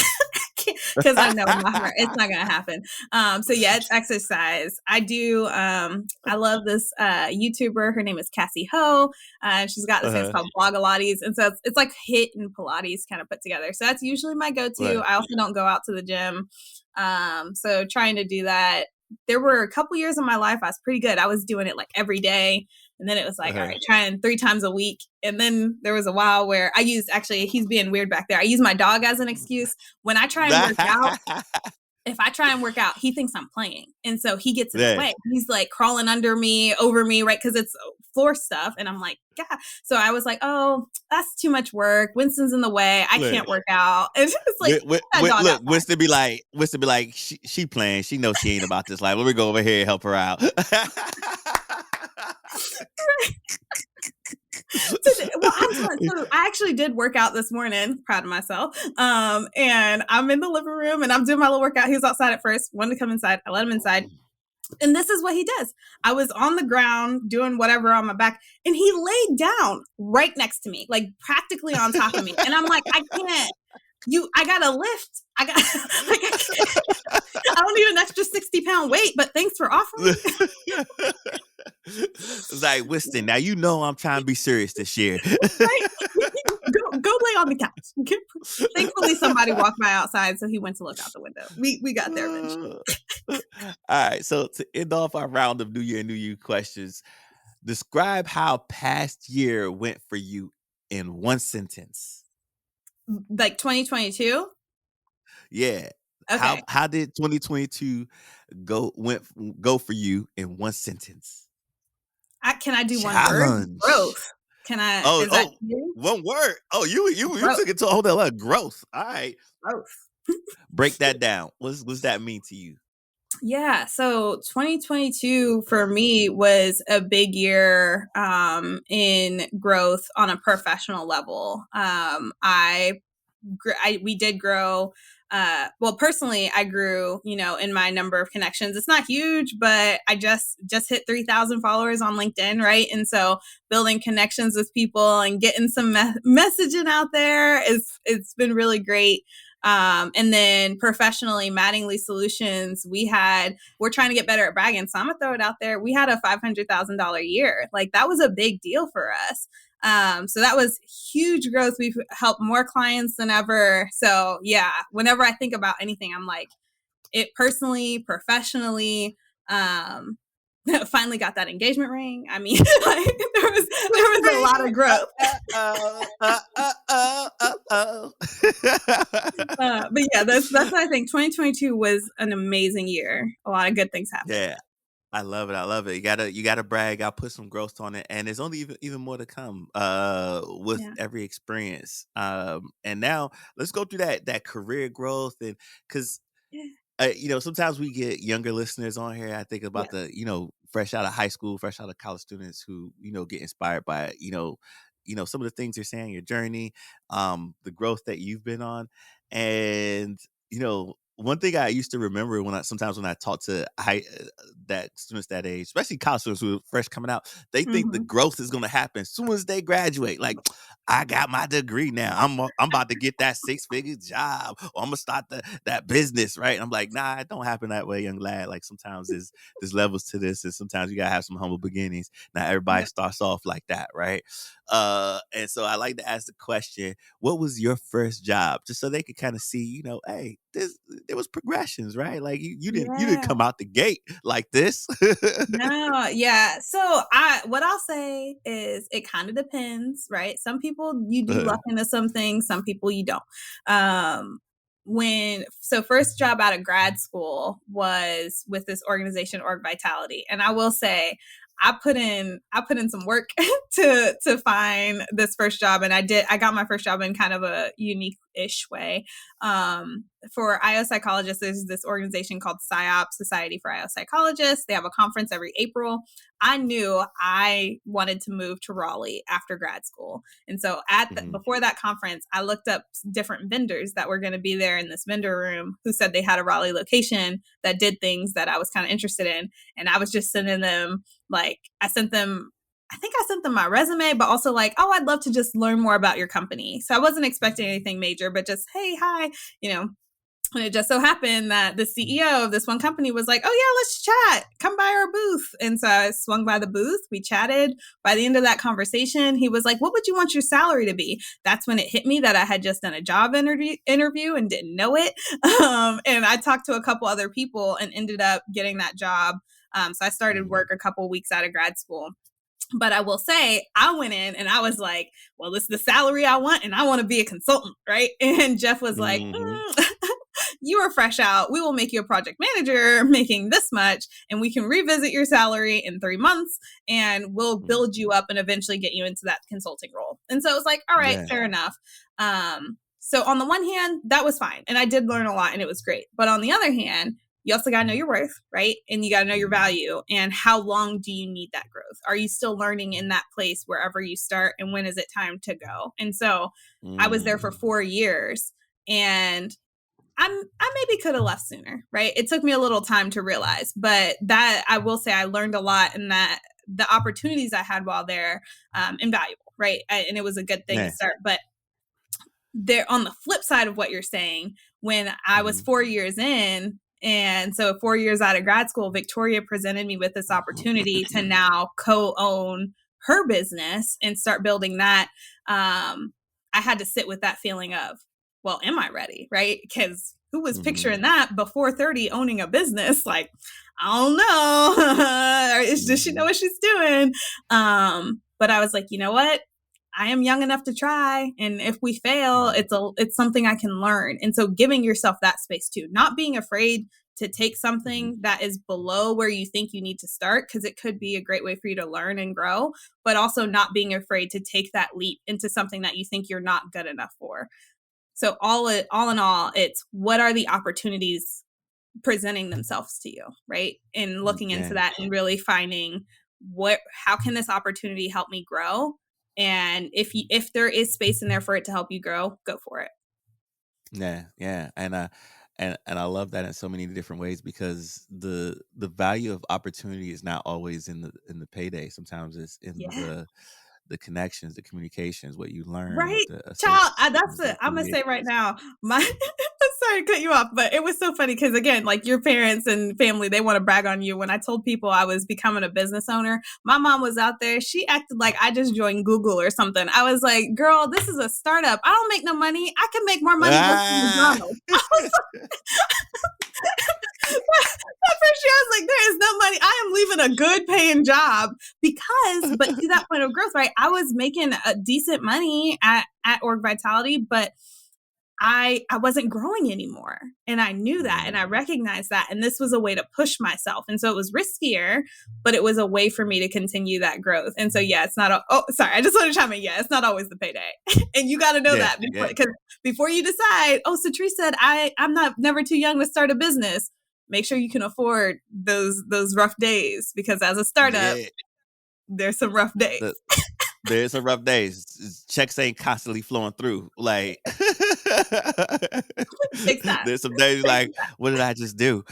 because I know in my heart it's not gonna happen. So yeah, it's exercise. I do. I love this YouTuber. Her name is Cassie Ho. She's got this thing called Blogilates, and so it's like HIIT and Pilates kind of put together. So that's usually my go-to. Right. I also don't go out to the gym. So trying to do that. There were a couple years in my life I was pretty good. I was doing it like every day. And then it was like, all right, trying 3 times a week. And then there was a while where I used, he's being weird back there. I use my dog as an excuse. When I try and work out, if I try and work out, he thinks I'm playing. And so he gets in the way. He's like crawling under me, over me, right? Because it's floor stuff. And I'm like, God. So I was like, oh, that's too much work. Winston's in the way. I can't work out. It's like, look, Winston be like, she playing. She knows she ain't about this life. Let me go over here and help her out. I actually did work out this morning. Proud of myself. And I'm in the living room and I'm doing my little workout. He was outside at first, wanted to come inside. I let him inside. And this is what he does. I was on the ground doing whatever on my back, and he laid down right next to me, like practically on top of me. And I'm like, I can't. I got to lift. I don't need an extra 60-pound weight, but thanks for offering. It's like, Winston, now you know I'm trying to be serious this year. Right? Go lay on the couch. Thankfully, somebody walked by outside, so he went to look out the window. We got there eventually. All right. So to end off our round of New Year, New You questions, describe how past year went for you in one sentence. Like 2022? Yeah. Okay. How did 2022 go for you in one sentence? Can I do one word? Challenge. Growth. Is that you? One word. Oh, you Growth. took it to a whole other growth. All right. Growth. Break that down. What's that mean to you? Yeah, so 2022 for me was a big year in growth on a professional level. We did grow. Well, personally, I grew, in my number of connections. It's not huge, but I just hit 3,000 followers on LinkedIn, right? And so building connections with people and getting some messaging out there it's been really great. And then professionally, Mattingly Solutions, we're trying to get better at bragging. So I'm gonna throw it out there. We had a $500,000 year. Like that was a big deal for us. So that was huge growth. We've helped more clients than ever. So yeah, whenever I think about anything, I'm like, it personally, professionally, finally got that engagement ring. I mean, like, there was a lot of growth. But yeah, that's what I think. 2022 was an amazing year. A lot of good things happened. Yeah. I love it. You gotta brag. I'll put some growth on it, and there's only even more to come with every experience. And now let's go through that career growth, and because sometimes we get younger listeners on here. I think about the fresh out of high school, fresh out of college students who get inspired by some of the things you're saying, your journey, the growth that you've been on, and one thing I used to remember when I talk to that students that age, especially college students who are fresh coming out, they think the growth is going to happen as soon as they graduate. Like, I got my degree now. I'm about to get that 6-figure job, or I'm gonna start that business, right? And I'm like, nah, it don't happen that way, young lad. Like sometimes there's levels to this, and sometimes you gotta have some humble beginnings. Not everybody starts off like that, right? And so I like to ask the question, what was your first job? Just so they could kind of see, hey, there was progressions, right? Like you didn't come out the gate like this. No, yeah. So what I'll say is it kind of depends, right? Some people you do luck into some things, some people you don't. First job out of grad school was with this organization, Org Vitality. And I will say, I put in some work to find this first job. And I got my first job in kind of a unique-ish way. For IO psychologists, there's this organization called PsyOps, Society for IO Psychologists. They have a conference every April. I knew I wanted to move to Raleigh after grad school. And so before that conference, I looked up different vendors that were going to be there in this vendor room who said they had a Raleigh location that did things that I was kind of interested in. And I was just sending them, I think I sent them my resume, but also I'd love to just learn more about your company. So I wasn't expecting anything major, but just, hey, hi, And it just so happened that the CEO of this one company was like, oh yeah, let's chat. Come by our booth. And so I swung by the booth. We chatted. By the end of that conversation, he was like, what would you want your salary to be? That's when it hit me that I had just done a job interview and didn't know it. And I talked to a couple other people and ended up getting that job. So I started work a couple weeks out of grad school. But I will say, I went in and I was like, well, this is the salary I want, and I want to be a consultant, right? And Jeff was like, you are fresh out. We will make you a project manager making this much, and we can revisit your salary in 3 months, and we'll build you up and eventually get you into that consulting role. And so it was like, all right, fair enough. So on the one hand, that was fine. And I did learn a lot and it was great. But on the other hand, you also got to know your worth, right? And you got to know your value, and how long do you need that growth? Are you still learning in that place wherever you start? And when is it time to go? And so I was there for 4 years, and I maybe could have left sooner, right? It took me a little time to realize, but that I will say I learned a lot, and that the opportunities I had while there, invaluable, right? And it was a good thing to start. But there, on the flip side of what you're saying, when I was 4 years in, and so 4 years out of grad school, Victoria presented me with this opportunity to now co-own her business and start building that. I had to sit with that feeling of, well, am I ready? Right? Because who was Mm-hmm. picturing that before 30 owning a business? Like, I don't know. Does she know Mm-hmm. what she's doing? But I was like, you know what? I am young enough to try. And if we fail, Mm-hmm. it's something I can learn. And so giving yourself that space too, not being afraid to take Mm-hmm. something that is below where you think you need to start, because it could be a great way for you to learn and grow, but also not being afraid to take that leap into something that you think you're not good enough for. So all in all, it's what are the opportunities presenting themselves to you, right? And looking into Yeah. that and really finding how can this opportunity help me grow? And if there is space in there for it to help you grow, go for it. Yeah, yeah, and I love that in so many different ways because the value of opportunity is not always in the payday. Sometimes it's in Yeah. the connections, the communications, what you learn, Right, the child. That's the it. I'm gonna say right affiliations. now, my sorry to cut you off, but it was so funny because again, like your parents and family, they want to brag on you. When I told people I was becoming a business owner, my mom was out there. She acted like I just joined Google or something. I was like, "Girl, this is a startup. I don't make no money. I can make more money working at Ah! McDonald's." At first, she was like, "There is no money. I am leaving a good paying job because." But to that point of growth, right? I was making a decent money at Org Vitality, but I wasn't growing anymore, and I knew that, and Mhm. I recognized that, and this was a way to push myself, and so it was riskier, but it was a way for me to continue that growth. And so, yeah, it's not. Oh, sorry, I just want to chime in. Yeah, it's not always the payday, and you got to know Yeah, that yeah, before you decide. Oh, Sertrice said I'm not never too young to start a business. Make sure you can afford those rough days, because as a startup, yeah. there's some rough days. The There's some rough days. Checks ain't constantly flowing through. Like Takes time. there's some days Takes like, what did I just do?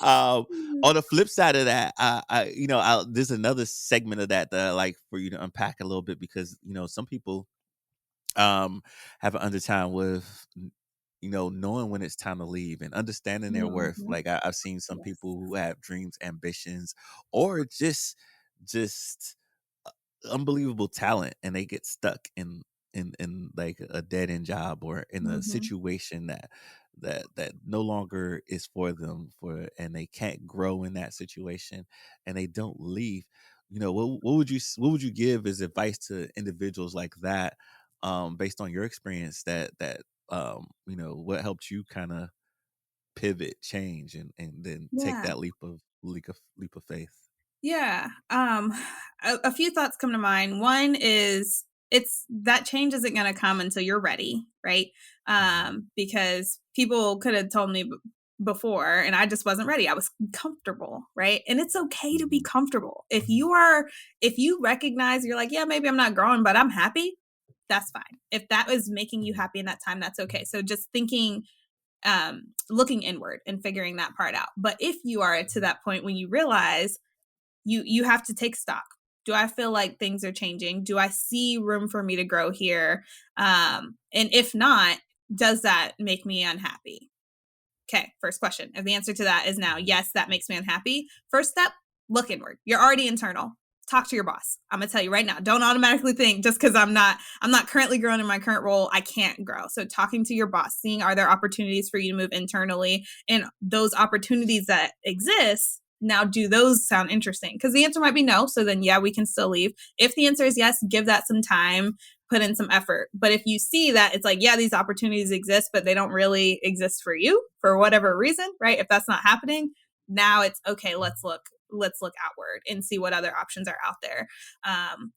um, time. on the flip side of that, there's another segment of that that I like for you to unpack a little bit because some people have an under time with knowing when it's time to leave and understanding their worth. Mhm. Like I've seen some Yes. people who have dreams, ambitions, or just unbelievable talent, and they get stuck in like a dead end job or in a Mhm. situation that no longer is for them and they can't grow in that situation and they don't leave. What would you give as advice to individuals like that, based on your experience what helped you kind of pivot, change, and then take Yeah. that leap of faith? Yeah. A few thoughts come to mind. One is it's that change isn't going to come until you're ready, right? Mhm. Because people could have told me before and I just wasn't ready. I was comfortable, right? And it's okay to be Mhm. comfortable. If you recognize you're like, yeah, maybe I'm not growing, but I'm happy, that's fine. If that was making you Mhm. happy in that time, that's okay. So just thinking, looking inward and figuring that part out. But if you are to that point when you realize you have to take stock. Do I feel like things are changing? Do I see room for me to grow here? And if not, does that make me unhappy? Okay, first question. If the answer to that is now, Mhm. yes, that makes me unhappy. First step, look inward. You're already internal. Talk to your boss. I'm gonna tell you right now. Don't automatically think just because I'm not currently growing in my current role, I can't grow. So talking to your boss, seeing are there opportunities for you to move internally, and those opportunities that exist. Now, do those sound interesting? Because the answer might be no. So then, yeah, we can still leave. If the answer is yes, give that some time, put in some effort. But if you see that it's like, yeah, these opportunities exist, but they don't really exist for you for whatever reason, right? If that's not happening, now it's okay, let's look outward and see what other options are out there.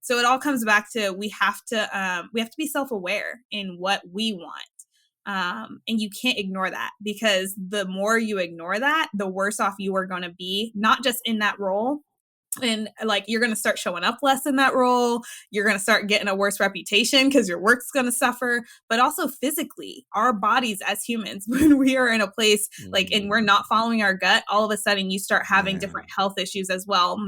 So it all comes back to we have to be self-aware in what we want. And you can't ignore that, because the more you ignore that, the worse off you are going to be, not just in that role, and like you're going to start showing up less in that role, you're going to start getting a worse reputation because your work's going to suffer, but also physically our bodies as humans when we are in a place like and we're Mhm. not following our gut, all of a sudden you start having Yeah. different health issues as well,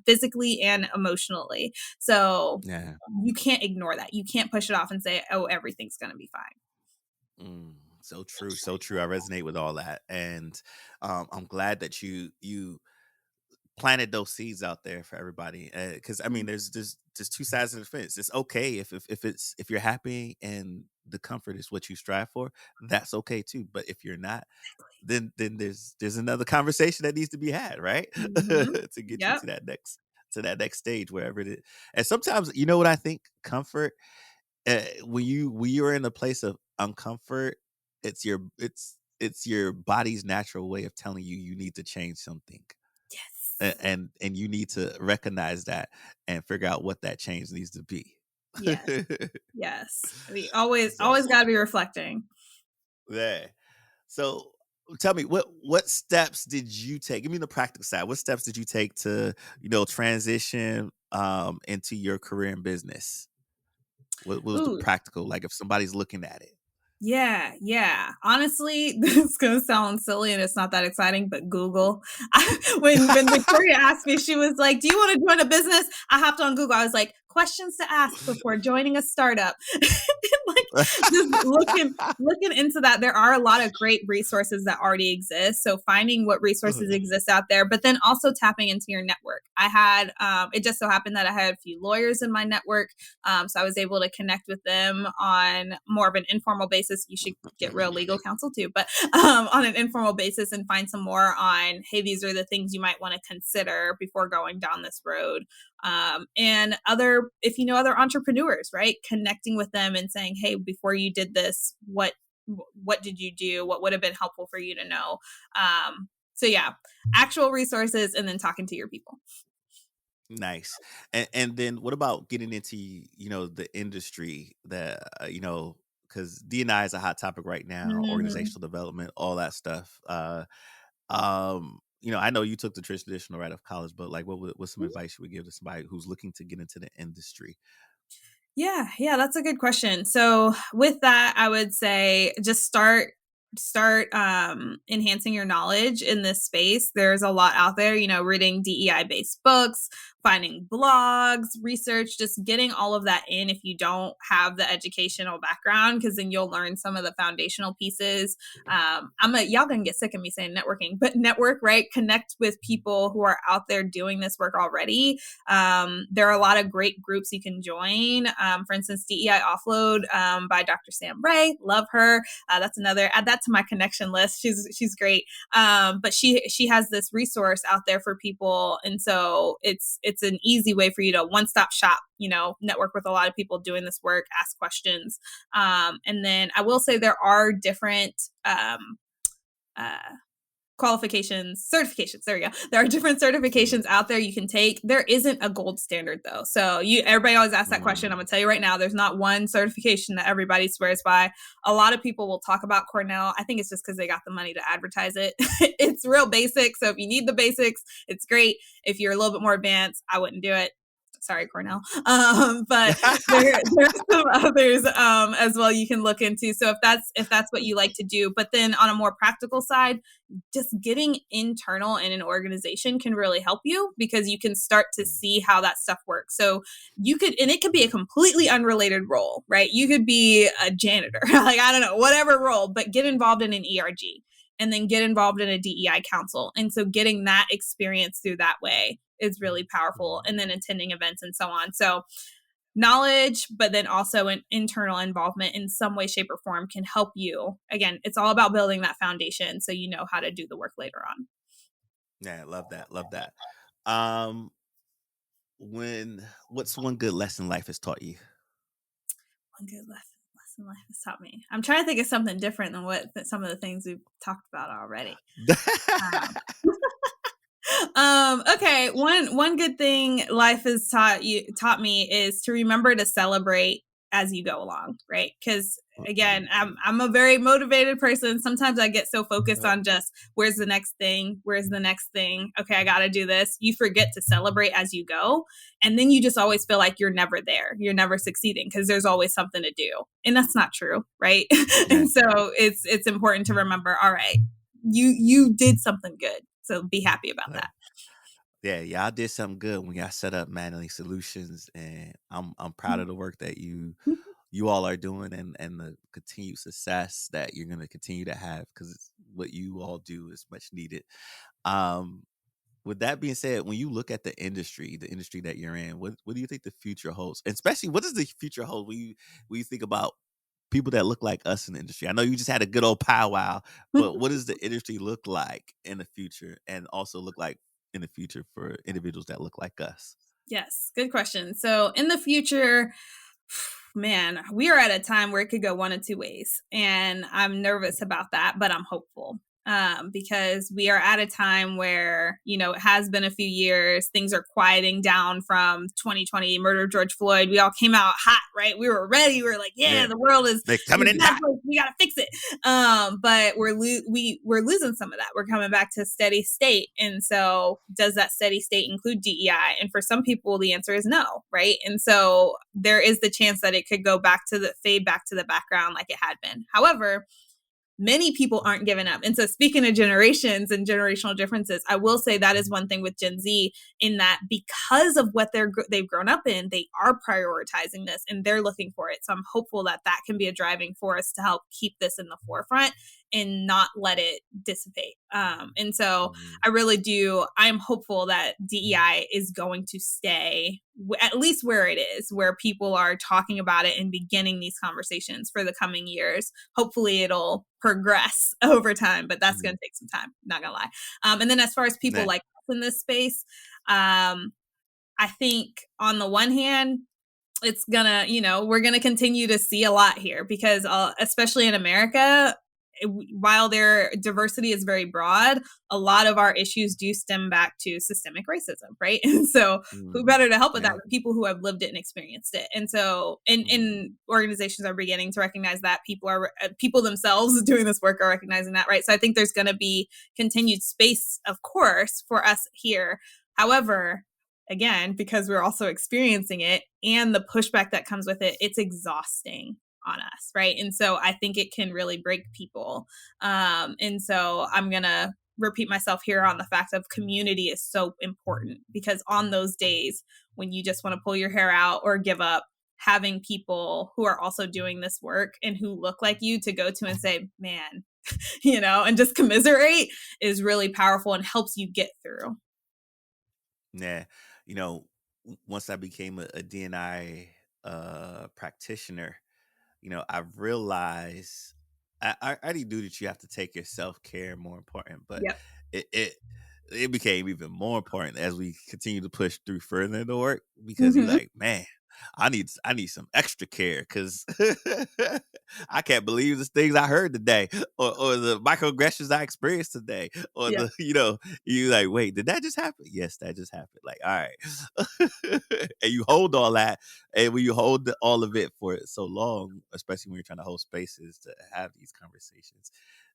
physically and emotionally. So Yeah. you can't ignore that. You can't push it off and say, oh, everything's going to be fine. So true, so true. I resonate with all that, and I'm glad that you planted those seeds out there for everybody. Because I mean, there's two sides of the fence. It's okay if you're happy and the comfort is what you strive for, that's okay too. But if you're not, then there's another conversation that needs to be had, right? Mm-hmm. To get you Yep. to that next stage, wherever it is. And sometimes, you know what I think? Comfort, when you're in a place of uncomfort, it's your body's natural way of telling you you need to change something. Yes. And you need to recognize that and figure out what that change needs to be. Yes. Yes. We always So got to be reflecting. yeah. So tell me, what steps did you take? Give me the practical side. What steps did you take to, transition into your career in business? What was the Ooh, practical, like if somebody's looking at it? yeah, yeah. Honestly, this is gonna sound silly and it's not that exciting, but Google. When Victoria asked me, she was like, "Do you want to join a business?" I hopped on Google. I was like, "Questions to ask before joining a startup." Like just looking into that. There are a lot of great resources that already exist. So finding what resources exist out there, but then also tapping into your network. I had it just so happened that I had a few lawyers in my network, so I was able to connect with them on more of an informal basis. You should get real legal counsel too, but on an informal basis and find some more on, hey, these are the things you might want to consider before going down this road. And if you know other entrepreneurs, right? Connecting with them and saying, hey, before you did this, what did you do? What would have been helpful for you to know? So yeah, actual resources and then talking to your people. Nice. And then what about getting into, the industry that, because D&I is a hot topic right now, Mm-hmm. organizational development, all that stuff. I know you took the traditional right of college, but like, what's some advice you would give to somebody who's looking to get into the industry? Yeah, that's a good question. So with that, I would say just start enhancing your knowledge in this space. There's a lot out there, reading DEI based books, finding blogs, research, just getting all of that in if you don't have the educational background, because then you'll learn some of the foundational pieces. Y'all gonna get sick of me saying networking, but network, right? Connect with people who are out there doing this work already. There are a lot of great groups you can join. For instance, DEI Offload by Dr. Sam Ray. Love her. That's another. Add that to my connection list. She's great. But she has this resource out there for people, and so it's an easy way for you to one-stop shop. Network with a lot of people doing this work, ask questions, and then I will say there are different. Uh, certifications. There we go. There are different Mm, certifications out there you can take. There isn't a gold standard though. So everybody always asks that question. I'm mm. gonna tell you right now, there's not one certification that everybody swears by. A lot of people will talk about Cornell. I think it's just because they got the money to advertise it. It's real basic. So if you need the basics, it's great. If you're a little bit more advanced, I wouldn't do it. Sorry, Cornell. But there's some others as well you can look into. So if that's what you like to do, but then on a more practical side, just getting internal in an organization can really help you, because you can start to see how that stuff works. So it could be a completely unrelated role, right? You could be a janitor, like, I don't know, whatever role, but get involved in an ERG and then get involved in a DEI council. And so getting that experience through that way is really powerful. And then attending events and so on. So knowledge, but then also an internal involvement in some way, shape, or form can help you. Again, it's all about building that foundation so you know how to do the work later on. Yeah, love that. Love that. Um, what's one good lesson life has taught you? One good lesson life has taught me. I'm trying to think of something different than what some of the things we've talked about already. Um, okay, one good thing life has taught me is to remember to celebrate as you go along, right? Because again, I'm a very motivated person. Sometimes I get so focused on just where's the next thing, okay, I got to do this. You forget to celebrate as you go, and then you just always feel like you're never there, you're never succeeding, because there's always something to do, and that's not true, right? Yeah. And so it's important to remember, all right, you did something good, so be happy about that. Yeah, y'all did something good when y'all set up Mattingly Solutions, and I'm proud of the work that you all are doing, and the continued success that you're going to continue to have, because what you all do is much needed. Um, with that being said, when you look at the industry that you're in, what do you think the future holds? And especially, what does the future hold when you think about people that look like us in the industry? I know you just had a good old powwow, but what does the industry look like in the future, and also look like in the future for individuals that look like us? Yes, good question. So in the future, man, we are at a time where it could go one of two ways. And I'm nervous about that, but I'm hopeful. Because we are at a time where, it has been a few years. Things are quieting down from 2020, murder of George Floyd. We all came out hot, right? We were ready. We were like, yeah, Yeah, the world is they in coming a in bad hot. place. We got to fix it. But we're losing some of that. We're coming back to steady state. And so does that steady state include DEI? And for some people, the answer is no, right? And so there is the chance that it could go fade back to the background like it had been. However, many people aren't giving up. And so speaking of generations and generational differences, I will say that is one thing with Gen Z, in that because of what they've grown up in, they are prioritizing this and they're looking for it. So I'm hopeful that that can be a driving force to help keep this in the forefront and not let it dissipate. And so Mhm. I really do. I'm hopeful that DEI is going to stay at least where it is, where people are talking about it and beginning these conversations for the coming years. Hopefully it'll progress over time, but that's going Mhm. to take some time, not gonna lie. And then as far as people Yeah. like us in this space, I think on the one hand, it's gonna, we're gonna continue to see a lot here because, especially in America, while their diversity is very broad, a lot of our issues do stem back to systemic racism, right? And so, who Mhm. better to help with that Yeah. than people who have lived it and experienced it? And so, Mhm. in organizations are beginning to recognize that people themselves doing this work are recognizing that, right? So, I think there's going to be continued space, of course, for us here. However, again, because we're also experiencing it and the pushback that comes with it, it's exhausting on us, right? And so I think it can really break people. And so I'm going to repeat myself here on the fact of community is so important, because on those days when you just want to pull your hair out or give up, having people who are also doing this work and who look like you to go to and say, man, and just commiserate is really powerful and helps you get through. Yeah. You know, once I became a DNI practitioner, I've realized I already knew that you have to take your self care more important, but Yep. it, it it became even more important as we continue to push through further in the work, because you're Hmm. like, man, I need some extra care, because I can't believe the things I heard today, or the microaggressions I experienced today, or Yeah. you like, wait, did that just happen? Yes, that just happened. Like, all right. And you hold all that, and when you hold all of it for so long, especially when you're trying to hold spaces to have these conversations,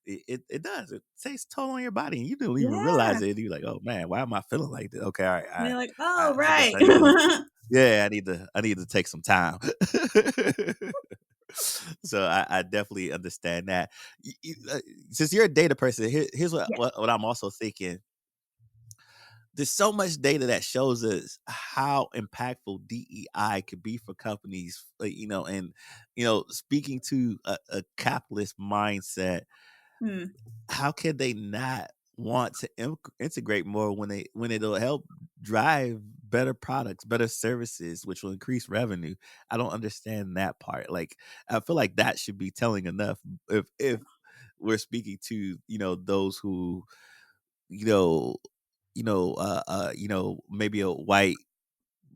it does. It takes toll on your body, and you don't even realize Yeah. it. And you're like, oh man, why am I feeling like this? Okay, all right, And you're like, I, oh, I guess right. I need to. Yeah, I need to take some time. So I definitely understand that. Since you're a data person, here's what, Yeah. what what I'm also thinking. There's so much data that shows us how impactful DEI could be for companies, and speaking to a capitalist mindset, Hmm. how can they not want to integrate more when it'll help drive better products, better services, which will increase revenue? I don't understand that part. Like, I feel like that should be telling enough, if we're speaking to those who you know maybe a white,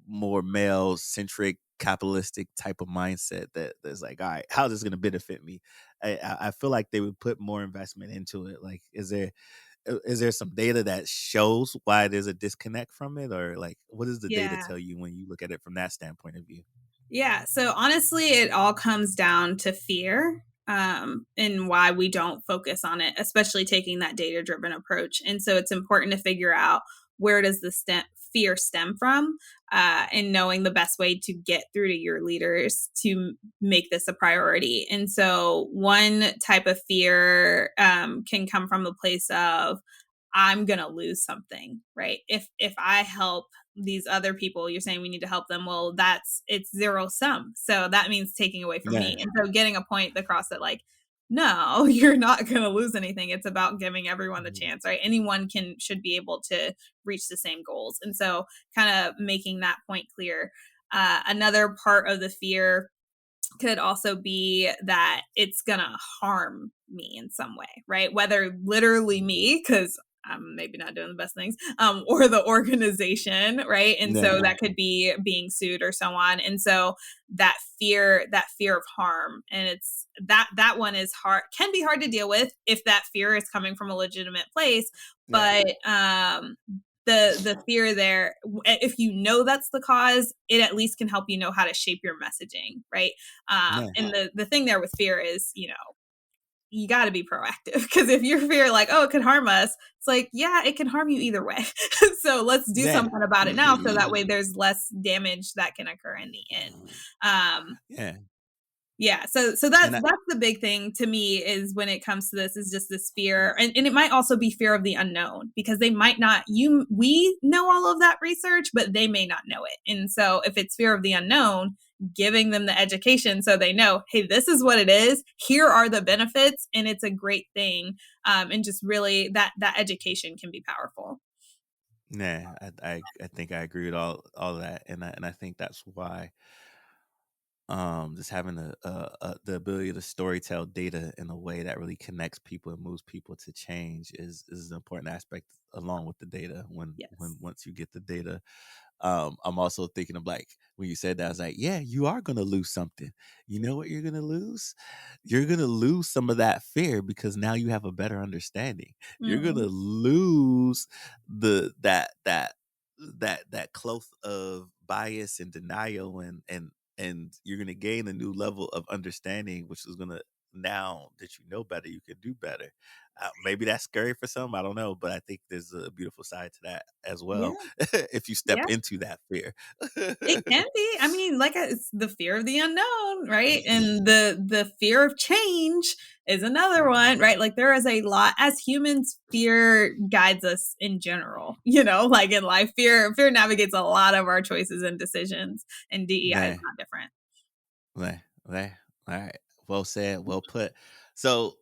more male centric capitalistic type of mindset that's like, all right, how is this going to benefit me? I feel like they would put more investment into it. Like, is there some data that shows why there's a disconnect from it, or like, what does the data Yeah. tell you when you look at it from that standpoint of view? Yeah. So honestly, it all comes down to fear, and why we don't focus on it, especially taking that data driven approach. And so it's important to figure out where does the fear stem from, and knowing the best way to get through to your leaders to make this a priority. And so one type of fear, can come from the place of, I'm going to lose something, right? If I help these other people, you're saying we need to help them. Well, it's zero sum. So that means taking away from Yeah. me. And so getting a point across that, like, no, you're not going to lose anything. It's about giving everyone the Mhm. chance, right? Anyone should be able to reach the same goals. And so kind of making that point clear. Another part of the fear could also be that it's gonna harm me in some way, right? Whether literally me, because I'm maybe not doing the best things, or the organization, right? And so Yeah, that could be being sued or so on. And so that fear of harm, and it's that one is hard, can be hard to deal with if that fear is coming from a legitimate place. yeah, But the fear there, if you know that's the cause, it at least can help you know how to shape your messaging, right? yeah, And the thing there with fear is, you got to be proactive, because if your fear like, oh, it could harm us, it's like, yeah, it can harm you either way. So let's do yeah, something about it now, so that way there's less damage that can occur in the end. um yeah. yeah, so And that's the big thing to me, is when it comes to this, is just this fear. And it might also be fear of the unknown, because they might not, we know all of that research, but they may not know it. And so if it's fear of the unknown, giving them the education so they know, hey, this is what it is, here are the benefits, and it's a great thing. And just really, that education can be powerful. yeah, I think I agree with all of that, and I think that's why just having the ability to storytell data in a way that really connects people and moves people to change is an important aspect along with the data. When Yes. once you get the data, I'm also thinking of, like, when you said that, I was like, yeah, you are gonna lose something. You know what you're gonna lose? You're gonna lose some of that fear, because now you have a better understanding. You're gonna Mm. lose the that cloth of bias and denial, and you're gonna gain a new level of understanding, which is gonna, now that you know better, you can do better. Maybe that's scary for some, I don't know, but I think there's a beautiful side to that as well, Yeah. if you step Yeah. into that fear. It can be. I mean, like, it's the fear of the unknown, right? And the fear of change is another one, right? Like, there is a lot, as humans, fear guides us in general, like in life. Fear navigates a lot of our choices and decisions, and DEI is Nah, not different. nah, nah. All right. Well said, well put. So,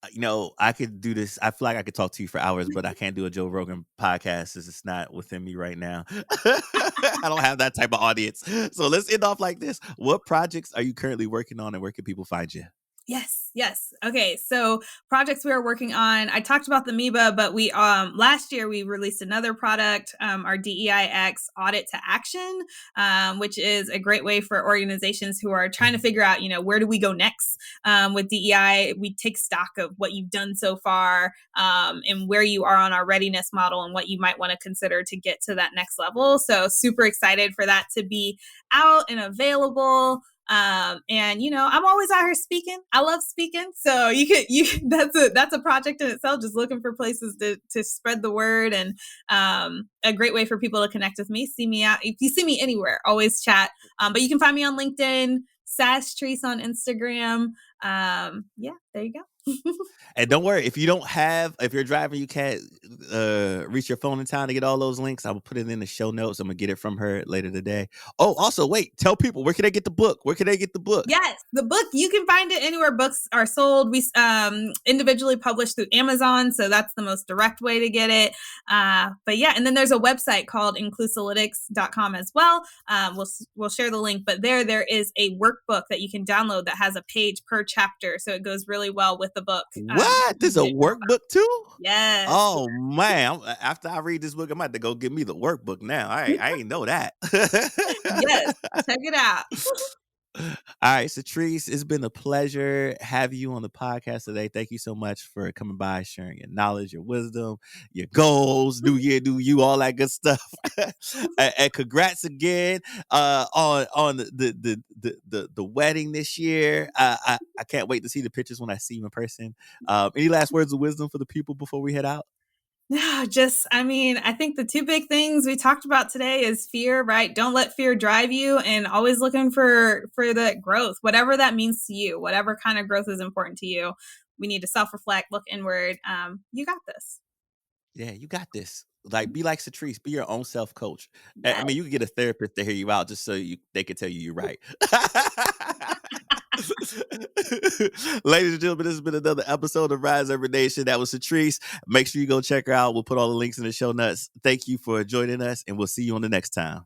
I could do this. I feel like I could talk to you for hours, but I can't do a Joe Rogan podcast, because it's not within me right now. I don't have that type of audience. So let's end off like this. What projects are you currently working on, and where can people find you? Yes, yes. Okay, so projects we are working on. I talked about the Amoeba, but we last year we released another product, our DEIX Audit to Action, which is a great way for organizations who are trying to figure out, where do we go next with DEI. We take stock of what you've done so far, and where you are on our readiness model, and what you might want to consider to get to that next level. So super excited for that to be out and available. And I'm always out here speaking. I love speaking. So that's a project in itself, just looking for places to spread the word, and a great way for people to connect with me. See me out. If you see me anywhere, always chat. But you can find me on LinkedIn, Sertrice on Instagram. Yeah, there you go. And don't worry, if you're driving, you can't reach your phone in time to get all those links. I will put it in the show notes. I'm gonna get it from her later today. Oh, also, wait, tell people, where can they get the book? Where can they get the book? Yes, the book, you can find it anywhere books are sold. We individually publish through Amazon, so that's the most direct way to get it. But yeah, and then there's a website called Inclusalytics.com as well. We'll share the link, but there is a workbook that you can download that has a page per chapter, so it goes really well with the book. What? There's a workbook too? Yes, Oh man! After I read this book, I'm about to go get me the workbook now. I ain't know that. yes, check it out. All right, Sertrice, it's been a pleasure having you on the podcast today. Thank you so much for coming by, sharing your knowledge, your wisdom, your goals, new year, new you, all that good stuff. And congrats again on the wedding this year. I can't wait to see the pictures when I see you in person. Any last words of wisdom for the people before we head out? No, I mean, I think the two big things we talked about today is fear, right? Don't let fear drive you, and always looking for the growth, whatever that means to you, whatever kind of growth is important to you. We need to self-reflect, look inward. You got this. Yeah, you got this. Like, be like Sertrice, be your own self coach. I Yes. mean, you can get a therapist to hear you out just so they can tell you you're right. Ladies and gentlemen, this has been another episode of Rise Every Nation. That was Sertrice. Make sure you go check her out. We'll put all the links in the show notes. Thank you for joining us, and we'll see you on the next time.